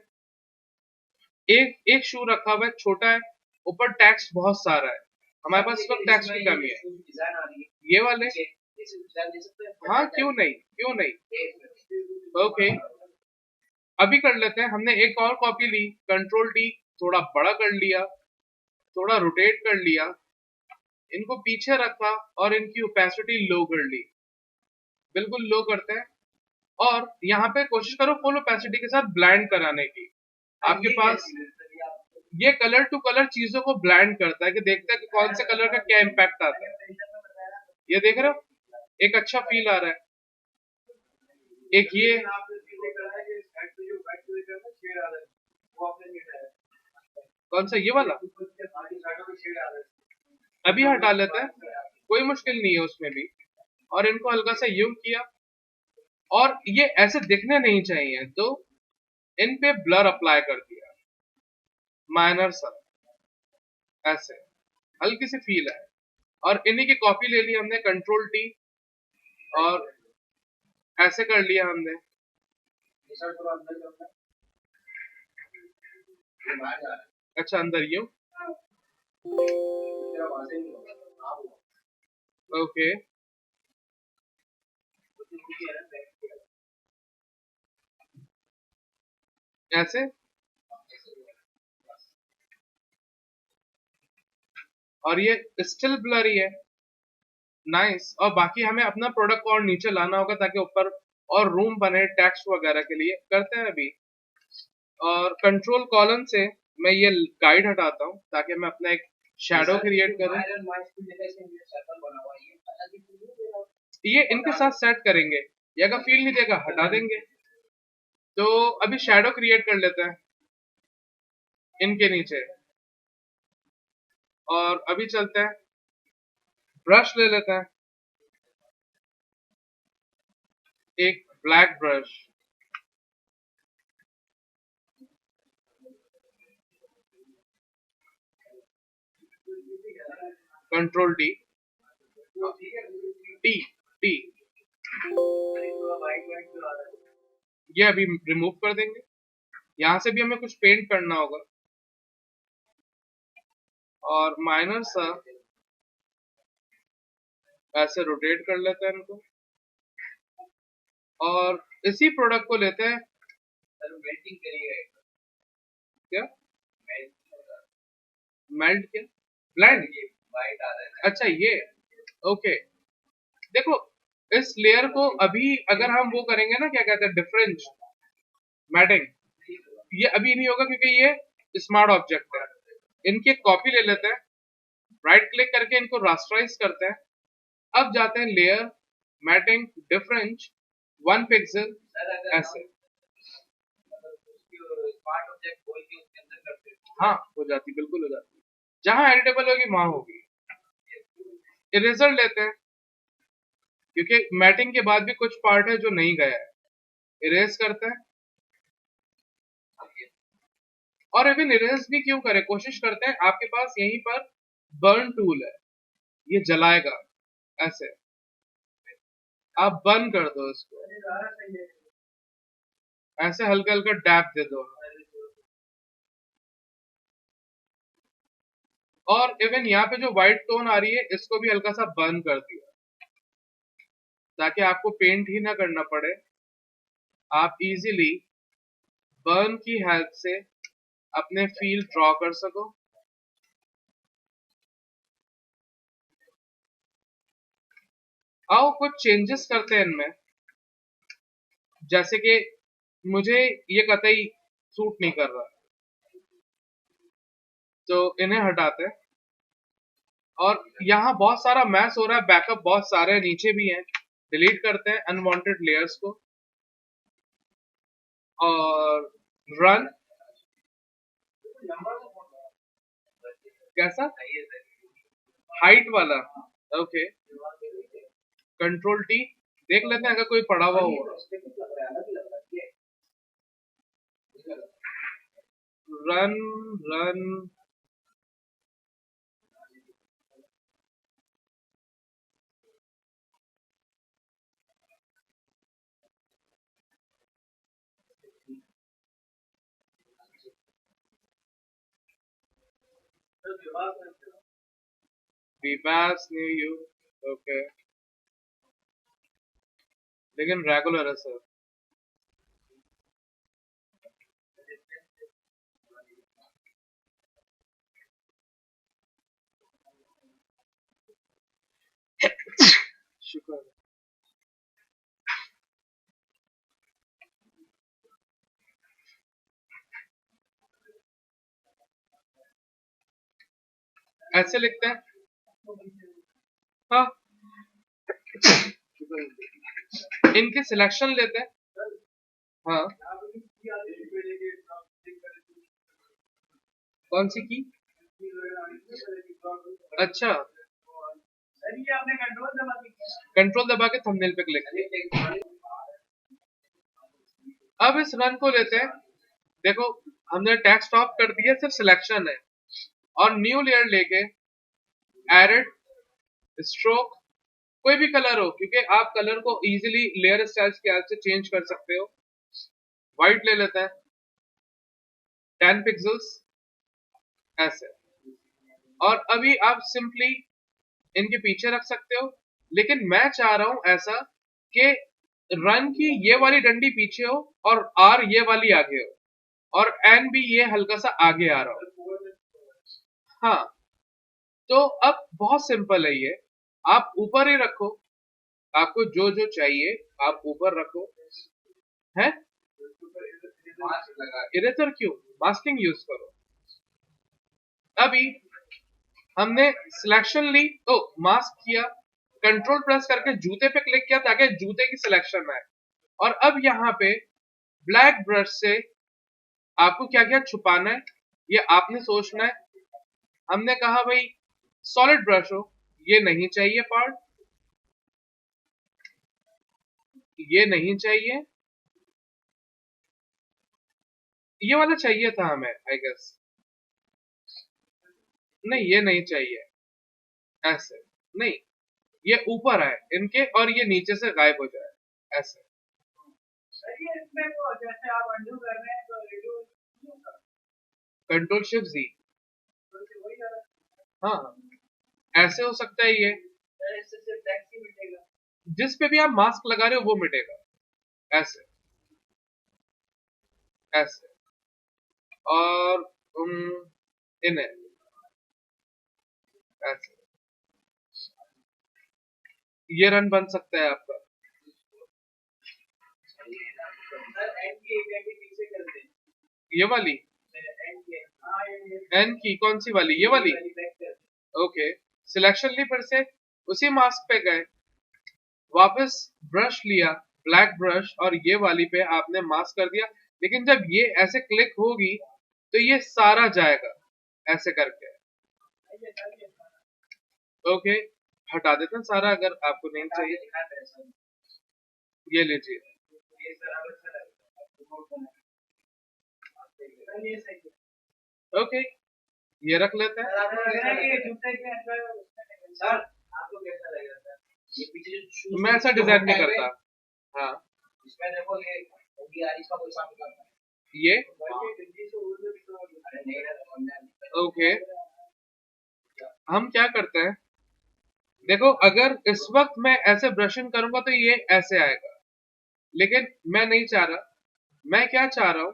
एक एक शू रखा हुआ है छोटा है, ऊपर टेक्स्ट बहुत सारा है। हमारे पास इस वक्त टेक्स्ट की कमी है। ये वाले हाँ क्यों नहीं, क्यों नहीं। ओके, अभी कर लेते हैं। हमने एक और कॉपी ली, कंट्रोल टी थोड़ा बड़ा कर लिया, थोड़ा रोटेट कर लिया, इनको पीछे रखा और इनकी ओपेसिटी लो कर ली, बिल्कुल लो करते हैं। और यहाँ पे कोशिश करो फुल ओपेसिटी के साथ ब्लाइंड कराने की। आपके पास ये कलर टू कलर चीजों को ब्लाइंड करता है कि देखता है कि कौन से कलर का क्या इम्पैक्ट आता है। ये देख रहे हो, एक अच्छा फील आ रहा है। एक ये कौन सा, ये वाला अभी हटा लेते हैं, कोई मुश्किल नहीं है उसमें भी। और इनको हल्का सा यूं किया, और ये ऐसे दिखने नहीं चाहिए तो इन पे ब्लर अप्लाई कर दिया, माइनर सा ऐसे, हल्की सी फील है। और इन्हीं की कॉपी ले ली हमने, कंट्रोल टी, और ऐसे कर लिया हमने। अच्छा अंदर यूं, ओके ऐसे, और ये स्टिल ब्लरी है, नाइस। और बाकी हमें अपना प्रोडक्ट को और नीचे लाना होगा ताकि ऊपर और रूम बने टेक्स्ट वगैरह के लिए, करते हैं अभी। और कंट्रोल कॉलन से मैं ये गाइड हटाता हूँ ताकि मैं अपना एक शैडो क्रिएट करूँ। ये इनके साथ सेट करेंगे, ये अगर फील नहीं देगा हटा देंगे। तो अभी शैडो क्रिएट कर लेते हैं इनके नीचे, और अभी चलते हैं ब्रश ले लेते हैं, एक black brush, control T, T T, ये अभी रिमूव कर देंगे। यहाँ से भी हमें कुछ पेंट करना होगा, और माइनर सा ऐसे रोटेट कर लेते हैं इनको। और इसी प्रोडक्ट को लेते हैं, क्या मेल्ट, क्या ब्लेंड, अच्छा ये ओके। देखो इस लेयर को अभी अगर हम वो करेंगे ना, क्या कहते हैं, डिफरेंस मैटिंग, ये अभी नहीं होगा क्योंकि ये स्मार्ट ऑब्जेक्ट है। इनकी कॉपी ले लेते हैं, राइट क्लिक करके इनको रास्टराइज करते हैं। अब जाते हैं लेयर, मैटिंग, डिफरेंस, 1 पिक्सल ऐसे। हाँ हो जाती, बिल्कुल हो जाती, जहां एडिटेबल होगी वहां होगी। इरेजर लेते हैं क्योंकि मैटिंग के बाद भी कुछ पार्ट है जो नहीं गया है, इरेज करते हैं। और इवन इरेज भी क्यों करें, कोशिश करते हैं आपके पास यहीं पर बर्न टूल है, ये जलाएगा, ऐसे आप बर्न कर दो इसको, ऐसे हल्का हल्का डैप दे दो, और इवन यहाँ पे जो व्हाइट टोन आ रही है इसको भी हल्का सा बर्न कर दिया, ताकि आपको पेंट ही ना करना पड़े, आप इजीली बर्न की हेल्प से अपने फील ड्रॉ कर सको। आओ कुछ चेंजेस करते हैं इनमें, जैसे कि मुझे ये कतई सूट नहीं कर रहा, तो इन्हें हटाते हैं, और यहाँ बहुत सारा मैस हो रहा है, बैकअप बहुत सारे नीचे भी हैं, डिलीट करते हैं अनवांटेड लेयर्स को, और रन, कैसा हाइट वाला, ओके, कंट्रोल टी, देख लेते हैं अगर कोई पड़ा हुआ होगा, run run, Vivas knew you, okay, लेकिन रेगुलर है सर, शुक्र, ऐसे लिखते हैं, हाँ, इनके सिलेक्शन लेते हैं, हाँ, कौन सी की, अच्छा, कंट्रोल दबा के थंबनेल पे क्लिक किया, अब इस रन को लेते हैं, देखो हमने टेक्स्ट ऑफ कर दिया, सिर्फ सिलेक्शन है, और न्यू लेयर लेके एडिट स्ट्रोक, कोई भी कलर हो, क्योंकि आप कलर को इजीली लेयर स्टाइल्स के हेल्प से चेंज कर सकते हो, व्हाइट ले लेते हैं 10 पिक्सल्स, ऐसे, और अभी आप सिंपली इनके पीछे रख सकते हो, लेकिन मैं चाह रहा हूं ऐसा कि रन की ये वाली डंडी पीछे हो और आर ये वाली आगे हो, और एन भी ये हल्का सा आगे आ रहा हो, हाँ, तो अब बहुत सिंपल है ये, आप ऊपर ही रखो, आपको जो जो चाहिए आप ऊपर रखो, है, इरेजर क्यों, मास्किंग यूज करो, अभी हमने सिलेक्शन ली तो मास्क किया, कंट्रोल प्रेस करके जूते पे क्लिक किया ताकि जूते की सिलेक्शन आए, और अब यहाँ पे ब्लैक ब्रश से आपको क्या क्या छुपाना है ये आपने सोचना है, हमने कहा भाई सॉलिड ब्रश हो, ये नहीं चाहिए पार्ट, ये नहीं चाहिए, ये वाला चाहिए था हमें आई गेस, नहीं ये नहीं चाहिए, ऐसे नहीं, ये ऊपर आए इनके और ये नीचे से गायब हो जाए, ऐसे, कंट्रोल शिफ्ट जी, हाँ, ऐसे हो सकता है ये, जिस पे भी आप मास्क लगा रहे हो वो मिटेगा, ऐसे, ऐसे, और इन्हें ऐसे, ये रन बन सकता है आपका, ये वाली एन की कौन सी वाली, ये वाली, ओके, सिलेक्शन ली, फिर से उसी मास्क पे गए, वापस ब्रश लिया ब्लैक ब्रश, और ये वाली पे आपने मास्क कर दिया, लेकिन जब ये ऐसे क्लिक होगी तो ये सारा जाएगा, ऐसे करके, ओके, हटा देते हैं सारा अगर आपको नहीं चाहिए, ये लीजिए, ओके, ये रख लेते हैं। तो मैं ऐसा डिजाइन नहीं करता। हाँ, ये ओके, हम क्या करते हैं, देखो अगर इस वक्त मैं ऐसे ब्रशिंग करूंगा तो ये ऐसे आएगा, लेकिन मैं नहीं चाह रहा। मैं क्या चाह रहा हूं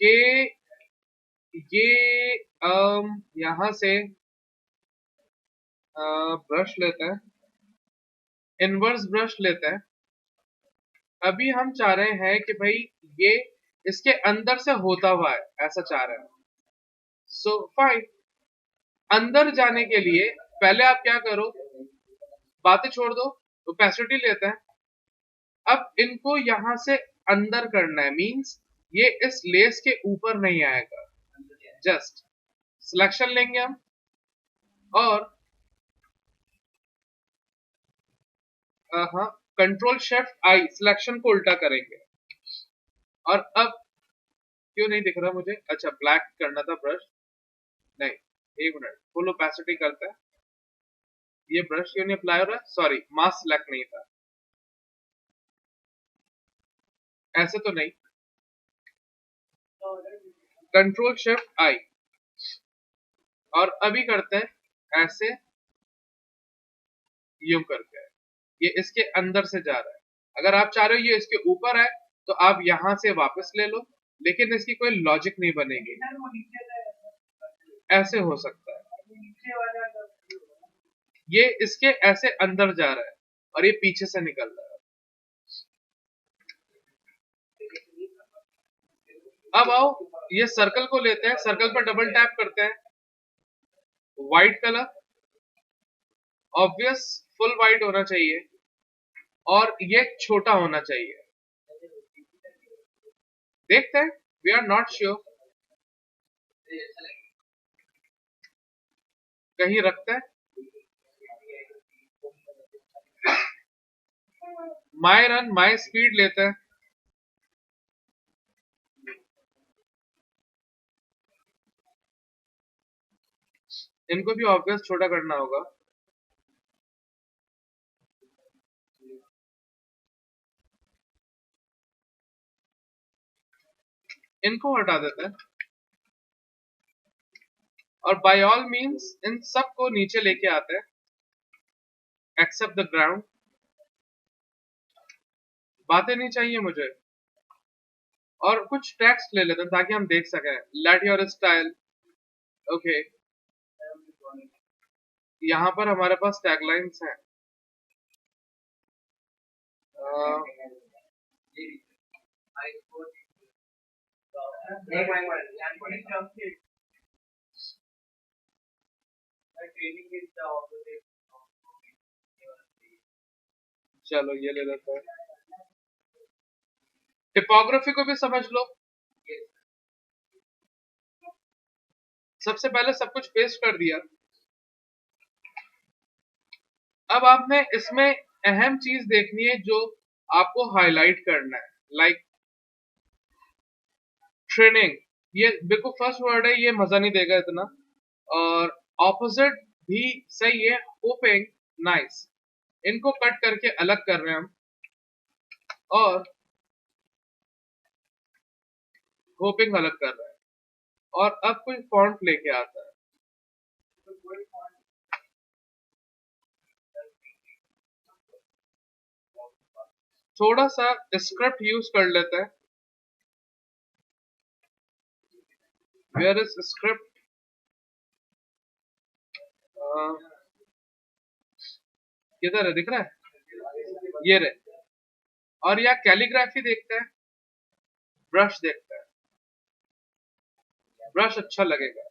कि ये यहां से ब्रश लेते हैं, इनवर्स ब्रश लेते हैं। अभी हम चाह रहे हैं कि भाई ये इसके अंदर से होता हुआ है, ऐसा चाह रहे हैं। सो फाइन, अंदर जाने के लिए पहले आप क्या करो, बातें छोड़ दो, ओपेसिटी लेते हैं। अब इनको यहां से अंदर करना है, मींस ये इस लेस के ऊपर नहीं आएगा। जस्ट सिलेक्शन लेंगे हम और हाँ, कंट्रोल शिफ्ट आई, सिलेक्शन को उल्टा करेंगे। और अब क्यों नहीं दिख रहा मुझे, अच्छा ब्लैक करना था ब्रश, नहीं, एक मिनट, फुल ओपेसिटी करता है। ये ब्रश क्यों नहीं अप्लाई हो रहा है, सॉरी मास्क सिलेक्ट नहीं था, ऐसे तो नहीं। कंट्रोल शिफ्ट आई और अभी करते हैं ऐसे, यूं करके, ये इसके अंदर से जा रहा है। अगर आप चाह रहे हो ये इसके ऊपर है तो आप यहां से वापस ले लो, लेकिन इसकी कोई लॉजिक नहीं बनेगी। ऐसे हो सकता है, ये इसके ऐसे अंदर जा रहा है और ये पीछे से निकल रहा है। अब आओ, ये सर्कल को लेते हैं, सर्कल पर डबल टैप करते हैं, white colour, obvious full white होना चाहिए और ये छोटा होना चाहिए। देखते हैं, वी आर नॉट श्योर, कहीं रखते हैं। माई रन माई स्पीड लेते हैं, इनको भी ऑब्वियस छोटा करना होगा। इनको हटा देते हैं और बाय ऑल मींस इन सब को नीचे लेके आते हैं, एक्सेप्ट द ग्राउंड। बातें नहीं चाहिए मुझे, और कुछ टेक्स्ट ले लेते हैं ताकि हम देख सकें, लेट योर स्टाइल, ओके। यहाँ पर हमारे पास टैगलाइंस हैं, चलो ये ले लेते हैं। टिपोग्राफी को भी समझ लो, सबसे पहले सब कुछ पेस्ट कर दिया। अब आपने इसमें अहम चीज देखनी है जो आपको हाईलाइट करना है, लाइक ट्रेनिंग। ये बिल्कुल फर्स्ट वर्ड है, ये मजा नहीं देगा इतना। और ऑपोजिट भी सही है, होपिंग, नाइस। इनको कट करके अलग कर रहे हैं हम, और होपिंग अलग कर रहे हैं, और अब कोई फॉन्ट लेके आता है। थोड़ा सा स्क्रिप्ट यूज कर लेते हैं, वेयर इज स्क्रिप्ट, किधर है, दिख रहा है, ये रहे। और या कैलीग्राफी देखते हैं, ब्रश देखते हैं, ब्रश अच्छा लगेगा।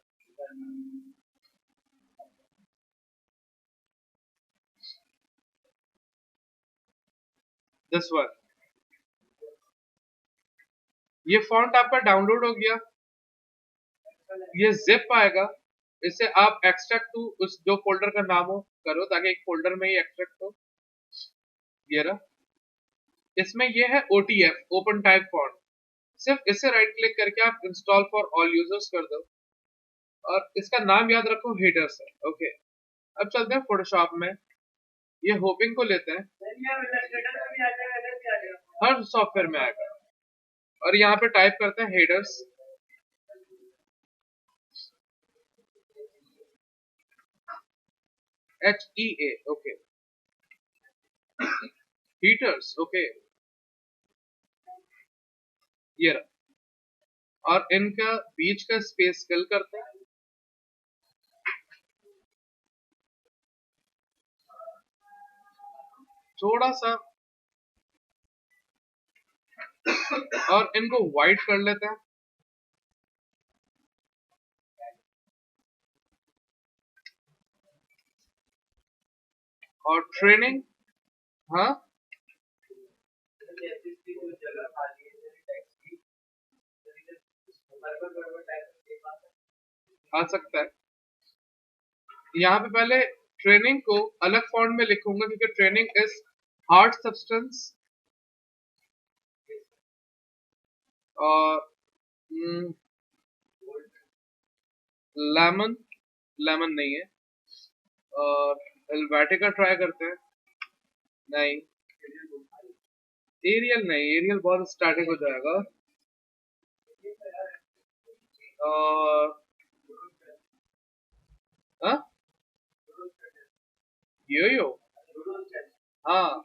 दिस वन, ये फॉन्ट आपका डाउनलोड हो गया, ये जिप आएगा, इसे आप एक्सट्रैक्ट टू उस जो फोल्डर का नाम हो करो ताकि एक फोल्डर में ही एक्सट्रैक्ट हो। ये रहा, इसमें ये है OTF, ओपन टाइप फॉन्ट। सिर्फ इसे राइट क्लिक करके आप इंस्टॉल फॉर ऑल यूजर्स कर दो, और इसका नाम याद रखो, हेडर्स है। ओके, अब चलते हैं फोटोशॉप में। ये होपिंग को लेते हैं, हर सॉफ्टवेयर में आएगा। और यहाँ पे टाइप करते हैं headers, HEA। Okay, heaters. Okay, ये रहा। और इनका बीच का स्पेस फिल करते हैं, थोड़ा सा, और इनको व्हाइट कर लेते हैं। और ट्रेनिंग, हाँ, आ सकता है। यहाँ पे पहले ट्रेनिंग को अलग फॉन्ट में लिखूंगा क्योंकि ट्रेनिंग इज हार्ड सब्सटेंस। और लेमन, लेमन नहीं है। और हेलवेटिका ट्राई करते हैं, नहीं। एरियल नहीं, एरियल बहुत स्टैटिक हो जाएगा। और हाँ, यो, हाँ,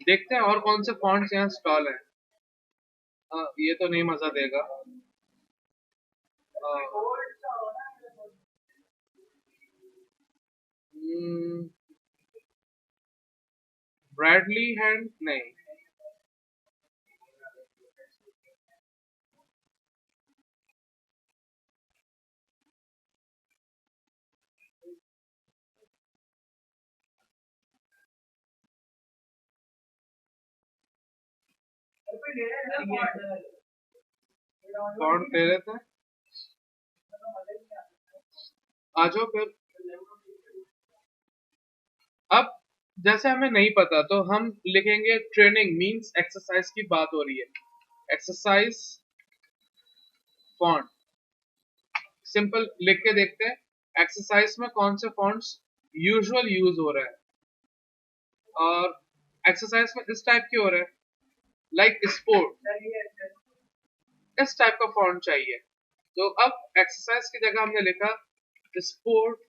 देखते हैं और कौन से फॉन्ट्स यहाँ स्टॉल हैं। हाँ, ये तो नहीं मजा देगा। ब्रैडली हैंड नहीं। फॉन्ट ले लेते हैं, आ जाओ फिर। अब जैसे हमें नहीं पता तो हम लिखेंगे ट्रेनिंग मींस एक्सरसाइज की बात हो रही है, एक्सरसाइज फॉन्ट। सिंपल लिख के देखते हैं एक्सरसाइज में कौन से फॉन्ट्स यूजुअल यूज हो रहे हैं। और एक्सरसाइज में इस टाइप के हो रहे हैं, लाइक स्पोर्ट, इस टाइप का फॉन्ट चाहिए। तो अब एक्सरसाइज की जगह हमने लिखा स्पोर्ट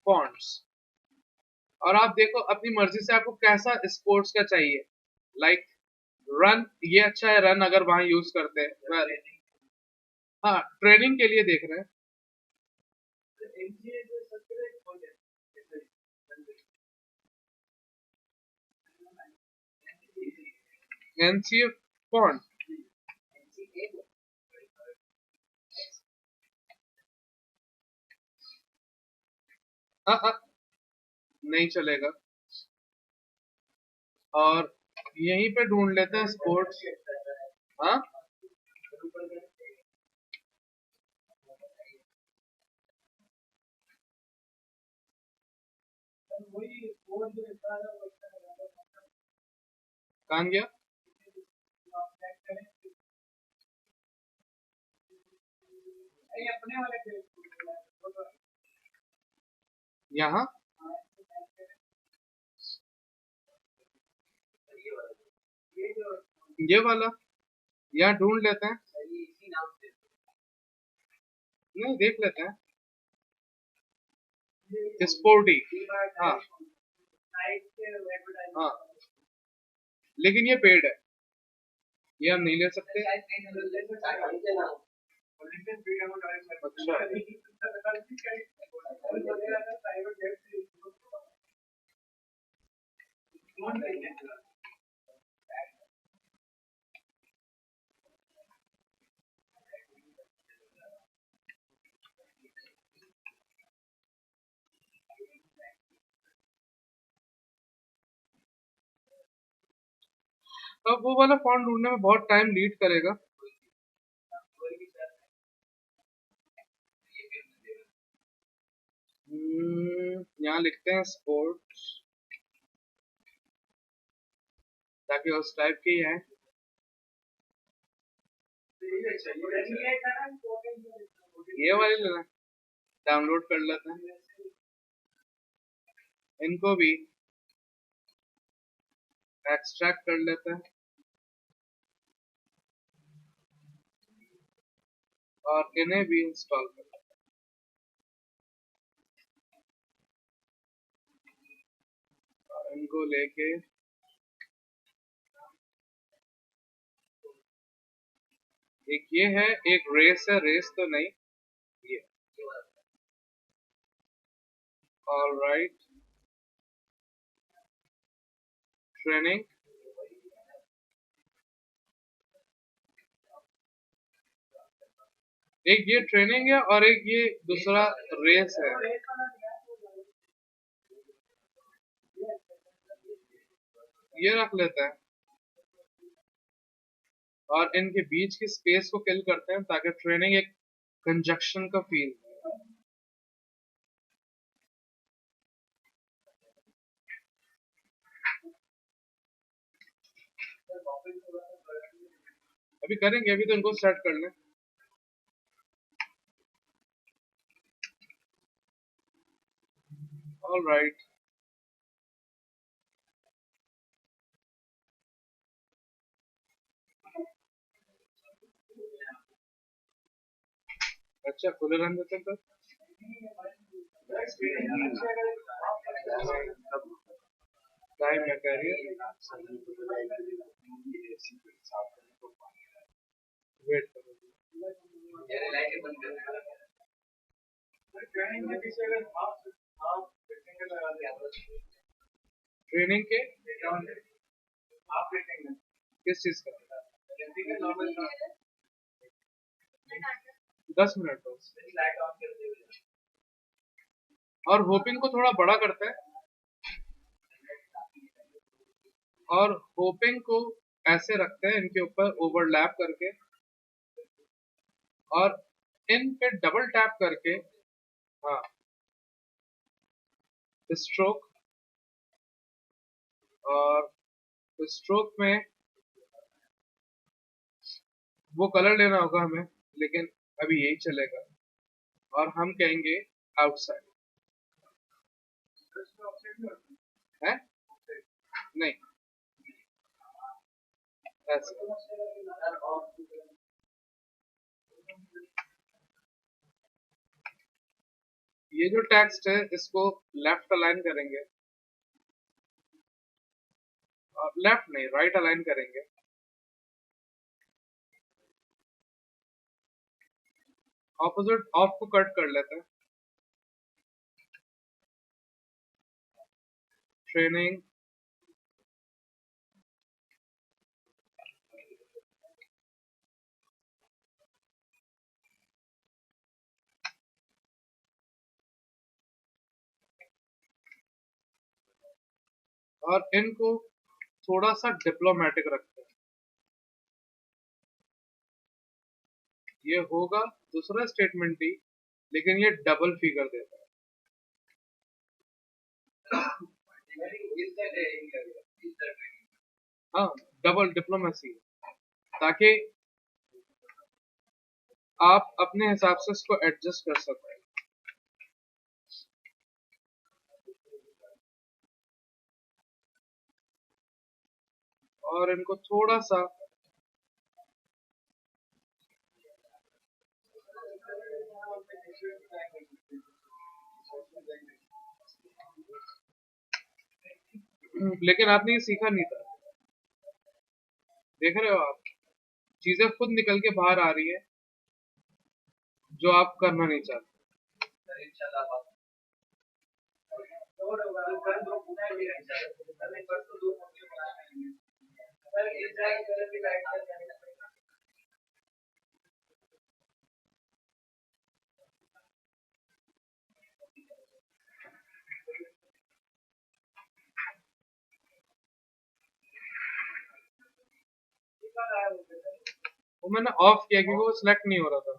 फॉन्ट्स। और आप देखो अपनी मर्जी से आपको कैसा स्पोर्ट्स का चाहिए, लाइक रन, ये अच्छा है रन, अगर वहां यूज करते हैं। हाँ, ट्रेनिंग के लिए देख रहे हैं। एनसीए फॉन्ट, नहीं चलेगा। और यहीं पे ढूंढ लेते हैं स्पोर्ट्स। हाँ, कहाँ गया? यहाँ, ये वाला, यहाँ ढूंढ लेते हैं। नहीं, देख लेते हैं, स्पोर्टी। हाँ, हाँ, लेकिन ये पेड है, ये हम नहीं ले सकते। अच्छा, अब वो वाला फॉन्ट ढूंढने में बहुत टाइम लीड करेगा। यहाँ लिखते हैं स्पोर्ट्स, ताकि उस टाइप के ही है। ये वाली लेना, डाउनलोड कर लेते हैं, इनको भी एक्सट्रैक्ट कर लेते हैं और इन्हें भी इंस्टॉल कर लेते हैं और इनको लेके एक ये है, एक रेस है, रेस तो नहीं ये, ऑलराइट, ट्रेनिंग, एक ये ट्रेनिंग है और एक ये दूसरा रेस है, ये रख लेते हैं और इनके बीच की स्पेस को फिल करते हैं ताकि ट्रेनिंग एक कंजक्शन का फील। अभी करेंगे, अभी तो इनको सेट कर लें। ऑलराइट, अच्छा खुले रहने देते हैं टाइम में करिए, वेट करो, ट्रेनिंग के किस चीज का, 10 मिनट बस। और होपिंग को थोड़ा बड़ा करते हैं और होपिंग को ऐसे रखते हैं इनके ऊपर ओवरलैप करके और इन पे डबल टैप करके, हाँ, स्ट्रोक, और स्ट्रोक में वो कलर लेना होगा हमें, लेकिन अभी यही चलेगा और हम कहेंगे आउटसाइड है, नहीं ऐसे। ये जो टेक्स्ट है इसको लेफ्ट अलाइन करेंगे, और लेफ्ट नहीं राइट अलाइन करेंगे, ऑपोजिट ऑफ को कट कर लेते हैं, ट्रेनिंग, और इनको थोड़ा सा डिप्लोमेटिक रखते हैं। ये होगा दूसरा स्टेटमेंट ही, लेकिन ये डबल फिगर देता है। हाँ, डबल डिप्लोमेसी, ताकि आप अपने हिसाब से इसको एडजस्ट कर सकते हैं। और इनको थोड़ा सा लेकिन आपने ये सीखा नहीं था, देख रहे हो आप, चीजें खुद निकल के बाहर आ रही है जो आप करना नहीं चाहते। वो मैंने ऑफ किया क्योंकि वो सिलेक्ट नहीं हो रहा था।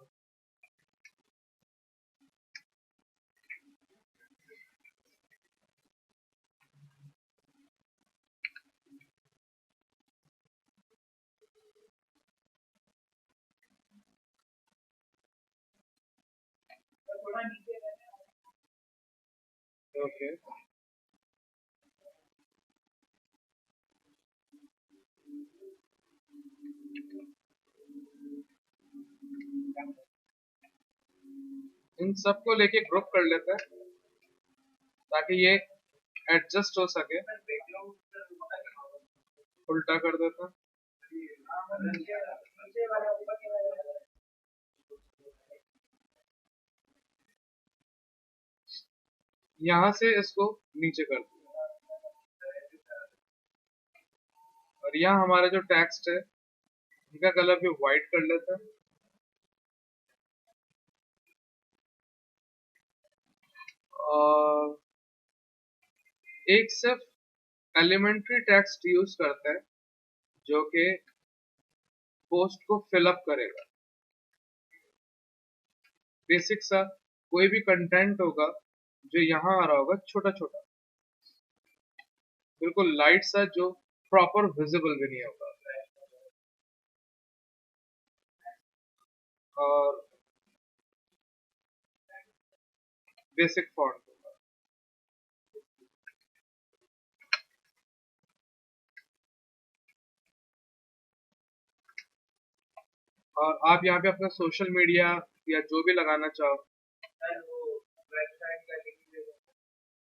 ओके इन सबको लेके ग्रुप कर लेते हैं ताकि ये एडजस्ट हो सके। उल्टा कर देते हैं। यहाँ से इसको नीचे कर दो और यहाँ हमारा जो टेक्स्ट है इनका कलर भी व्हाइट कर लेते हैं। और एक सिर्फ एलिमेंट्री टेक्स्ट यूज करते हैं जो कि पोस्ट को फिलअप करेगा। बेसिक सा कोई भी कंटेंट होगा जो यहाँ आ रहा होगा छोटा छोटा, बिल्कुल लाइट सा, जो प्रॉपर विजिबल भी नहीं होगा। और बेसिक फॉन्ट होगा। और आप यहाँ पे अपना सोशल मीडिया या जो भी लगाना चाहो,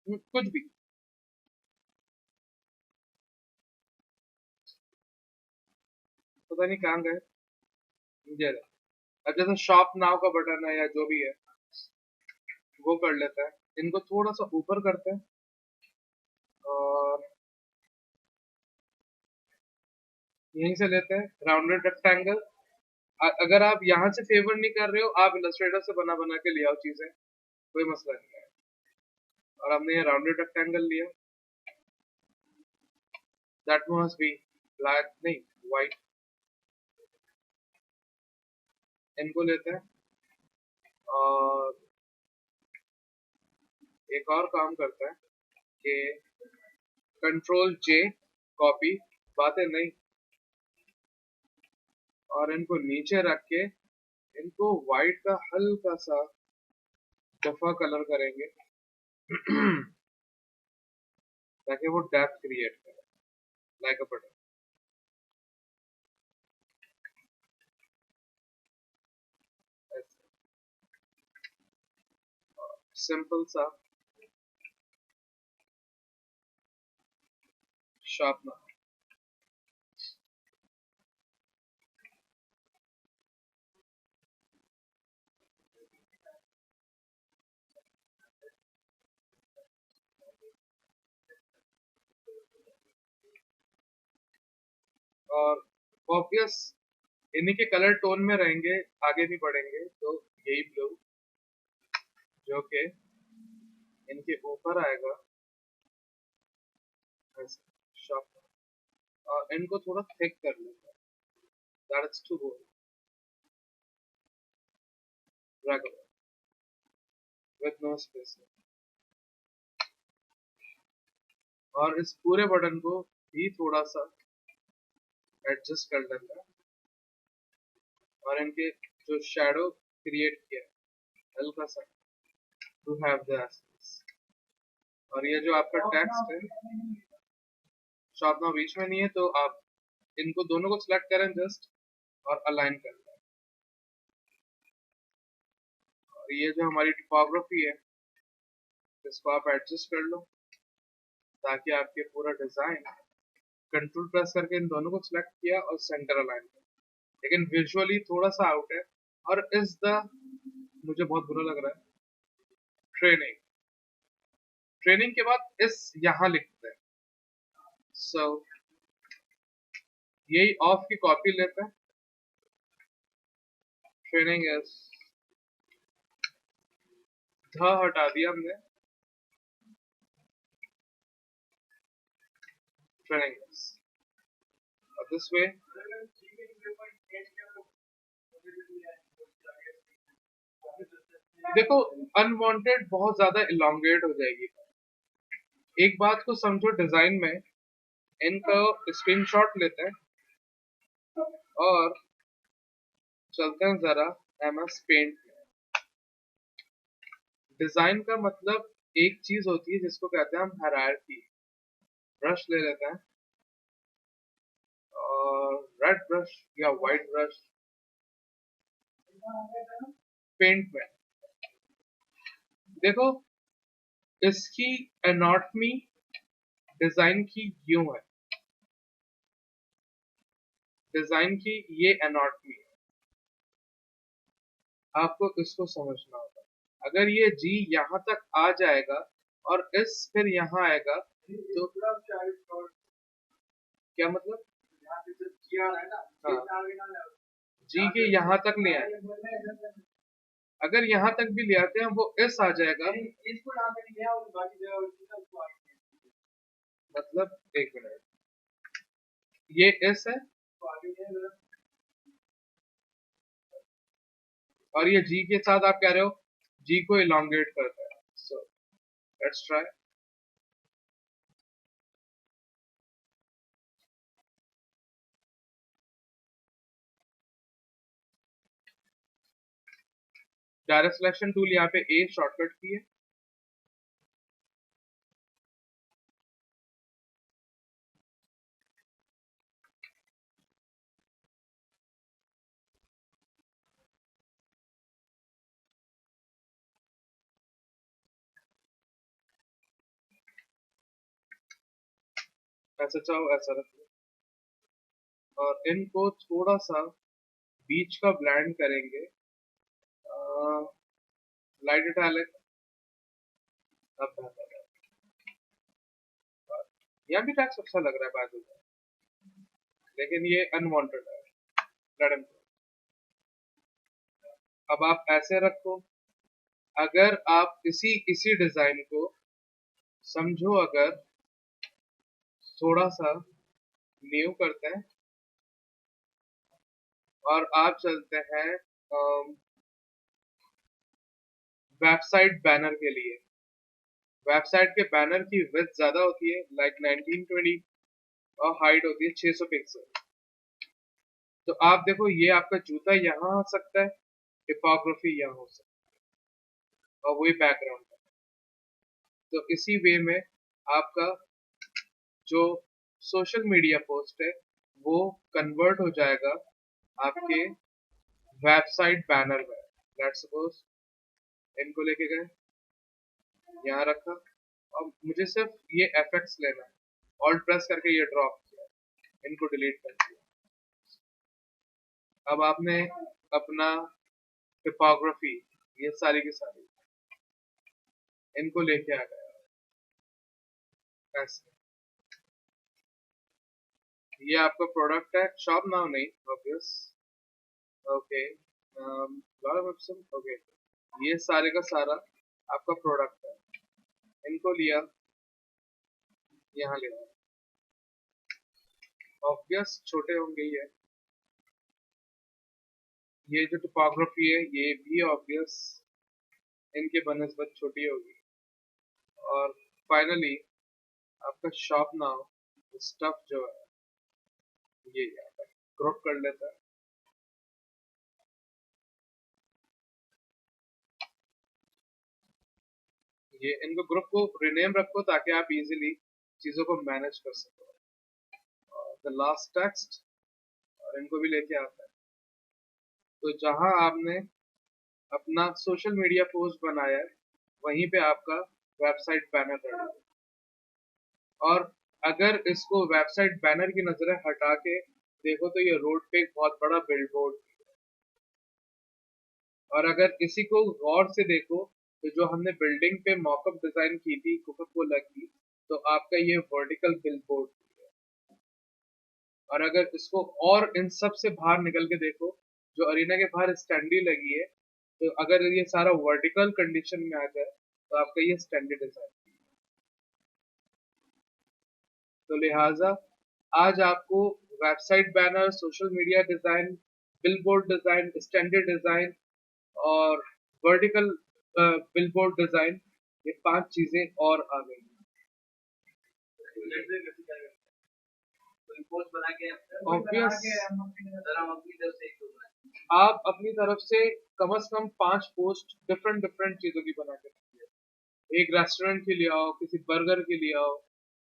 कुछ भी। पता नहीं कहाँ गए। ये रहा। अब जैसे शॉप नाउ का बटन है या जो भी है वो कर लेता है। इनको थोड़ा सा ऊपर करते हैं और यहीं से लेते हैं राउंडेड रेक्टेंगल। अगर आप यहाँ से फेवर नहीं कर रहे हो, आप इलस्ट्रेटर से बना बना के ले आओ चीजें, कोई मसला नहीं है। और हमने ये राउंडेड रेक्टेंगल लिया, दैट मस्ट बी ब्लैक, नहीं व्हाइट। इनको लेते हैं और एक और काम करता है कि कंट्रोल जे कॉपी, बातें नहीं, और इनको नीचे रख के इनको व्हाइट का हल्का सा दफा कलर करेंगे ताकि वो डेप्थ क्रिएट करे लाइक अ बटन। सिंपल सा शार्पनर। और ऑब्वियस इन्हीं के कलर टोन में रहेंगे, आगे नहीं बढ़ेंगे, तो यही ब्लू जो कि इनके ऊपर आएगा ऐसे शार्पनर। और इनको थोड़ा थिक कर लेंगे, that's to go regular with no space. और इस पूरे बटन को भी थोड़ा सा एडजस्ट कर लेंगे और इनके जो शैडो क्रिएट किया हल्का सा टू हैव द एसेंस। और ये जो आपका टेक्स्ट है शार्पनर बीच में नहीं है, तो आप इनको दोनों को सिलेक्ट करें जस्ट और अलाइन कर लें। और ये जो हमारी टिपोग्राफी है इसको आप एडजस्ट कर लो ताकि आपके पूरा डिजाइन, कंट्रोल प्रेस करके इन दोनों को सिलेक्ट किया और सेंटर अलाइन किया, लेकिन विजुअली थोड़ा सा आउट है। और इस द, मुझे बहुत बुरा लग रहा है, ट्रेनिंग, ट्रेनिंग के बाद इस यहाँ लिखते हैं। सो यही ऑफ की कॉपी लेते हैं। ट्रेनिंग इज ध हटा दिया हमने, ट्रेनिंग इज दिस वे। देखो अनवांटेड बहुत ज्यादा इलोंगेट हो जाएगी। एक बात को समझो, डिजाइन में इनका स्क्रीनशॉट लेते हैं और चलते हैं जरा MS पेंट में। डिजाइन का मतलब एक चीज होती है जिसको कहते हैं हम हायरार्की। ब्रश ले लेते हैं और रेड ब्रश या व्हाइट ब्रश पेंट में देखो, इसकी एनाटॉमी डिजाइन की यूं है, डिजाइन की ये एनाटॉमी है, आपको इसको समझना होगा। अगर ये जी यहाँ तक आ जाएगा और इस फिर यहाँ आएगा तो क्या मतलब, हाँ, जी के यहाँ तक ले आए, अगर यहाँ तक भी ले आते हैं वो एस आ जाएगा, मतलब एक मिनट, ये एस है और ये जी के साथ आप कह रहे हो जी को इलोंगेट करता है। So let's try. Direct selection tool यहाँ पे ए शॉर्टकट की है, ऐसा चाहो ऐसा रख लो और इनको थोड़ा सा बीच का ब्लेंड करेंगे, लाइट इटैलिक। अब बेहतर है, यहाँ भी टैक्स अच्छा लग रहा है बाजू में, लेकिन ये अनवांटेड है। Let him go। अब आप ऐसे रखो, अगर आप इसी इसी डिजाइन को समझो, अगर थोड़ा सा न्यू करते हैं और आप चलते हैं वेबसाइट बैनर के लिए। वेबसाइट के बैनर की विड्थ ज्यादा होती है, लाइक 1920, और हाइट होती है 600 पिक्सल। तो आप देखो, ये आपका जूता यहाँ आ सकता है, टिपोग्राफी यहाँ हो सकती है और वही बैकग्राउंड है। तो इसी वे में आपका जो सोशल मीडिया पोस्ट है वो कन्वर्ट हो जाएगा आपके वेबसाइट बैनर में। लेट्स सपोज इनको लेके गए, यहाँ रखा और मुझे सिर्फ ये एफएक्स लेना है, ऑल्ट प्रेस करके ये ड्रॉप किया, इनको डिलीट कर दिया। अब आपने अपना टिपोग्राफी, ये सारी की सारी इनको लेके आ गया ऐसे। ये आपका प्रोडक्ट है, शॉप नाउ नहीं, ऑब्वियस। ओके, ओके, ये सारे का सारा आपका प्रोडक्ट है, इनको लिया, यहाँ ले आया। ऑब्वियस छोटे होंगे ये जो टोपोग्राफी है ये भी ऑब्वियस इनके बनस्बत छोटी होगी। और फाइनली आपका शॉप नाउ स्टफ जो है ये यहाँ पर ग्रुप कर लेता है। ये इनको ग्रुप को रिनेम रखो ताकि आप इजीली चीजों को मैनेज कर सको। द लास्ट टेक्स्ट, और इनको भी लेके आता है। तो जहां आपने अपना सोशल मीडिया पोस्ट बनाया है वहीं पे आपका वेबसाइट बैनर रेडी है। और अगर इसको वेबसाइट बैनर की नजरें हटा के देखो तो ये रोड पे एक बहुत बड़ा बिलबोर्ड, और अगर इसी को गौर से देखो तो जो हमने बिल्डिंग पे मॉकअप डिजाइन की थी कोका कोला की, तो आपका ये वर्टिकल बिलबोर्ड है। और अगर इसको और इन सब से बाहर निकल के देखो, जो अरीना के बाहर स्टैंडी लगी है, तो अगर ये सारा वर्टिकल कंडीशन में आ जाए तो आपका ये स्टैंडी डिजाइन। तो लिहाजा आज आपको website banner, social media design, billboard design, standard design और वर्टिकल बिलबोर्ड डिजाइन, ये 5 चीजें और आ गई। ऑब्वियस आप अपनी तरफ से कम 5 पोस्ट डिफरेंट डिफरेंट चीजों की बना के रखिए। एक रेस्टोरेंट के लिए आओ, किसी बर्गर के लिए आओ,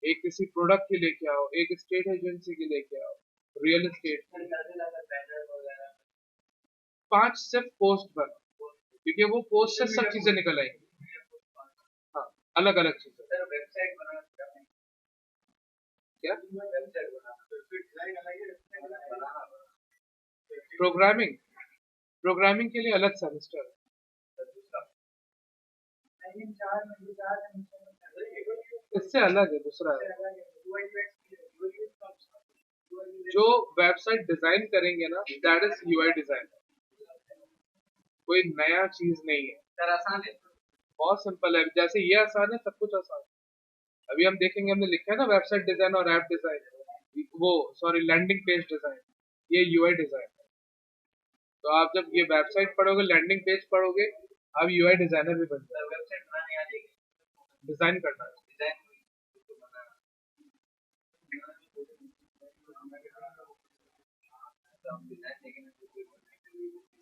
एक किसी प्रोडक्ट के लेके आओ, एक स्टेट एजेंसी के लेके आओ, रियल एस्टेट, 5 सिर्फ पोस्ट बना, क्योंकि वो पोस्ट से सब चीजें निकल आएंगी। हाँ, अलग अलग चीजें। क्या प्रोग्रामिंग? प्रोग्रामिंग के लिए अलग सेमेस्टर है। इससे अलग है, दूसरा है। जो वेबसाइट डिजाइन करेंगे ना, दैट इज यूआई डिजाइन, कोई नया चीज नहीं है। सर आसान है, बहुत सिंपल है, जैसे ये आसान है सब कुछ आसान है। अभी हम देखेंगे, हमने लिखा है ना वेबसाइट डिजाइन और ऐप डिजाइन, वो सॉरी लैंडिंग पेज डिजाइन, ये यूआई डिजाइन है। तो आप जब ये वेबसाइट पढ़ोगे, लैंडिंग पेज पढ़ोगे, आप यूआई डिजाइनर भी बन जाओगे। वेबसाइट बनाने आ जाएगी, डिजाइन करना है, डिजाइन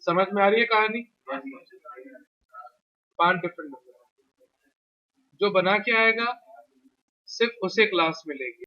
समझ में आ रही है कहानी? 5 डिफरेंट, जो बना के आएगा सिर्फ उसे क्लास मिलेगी।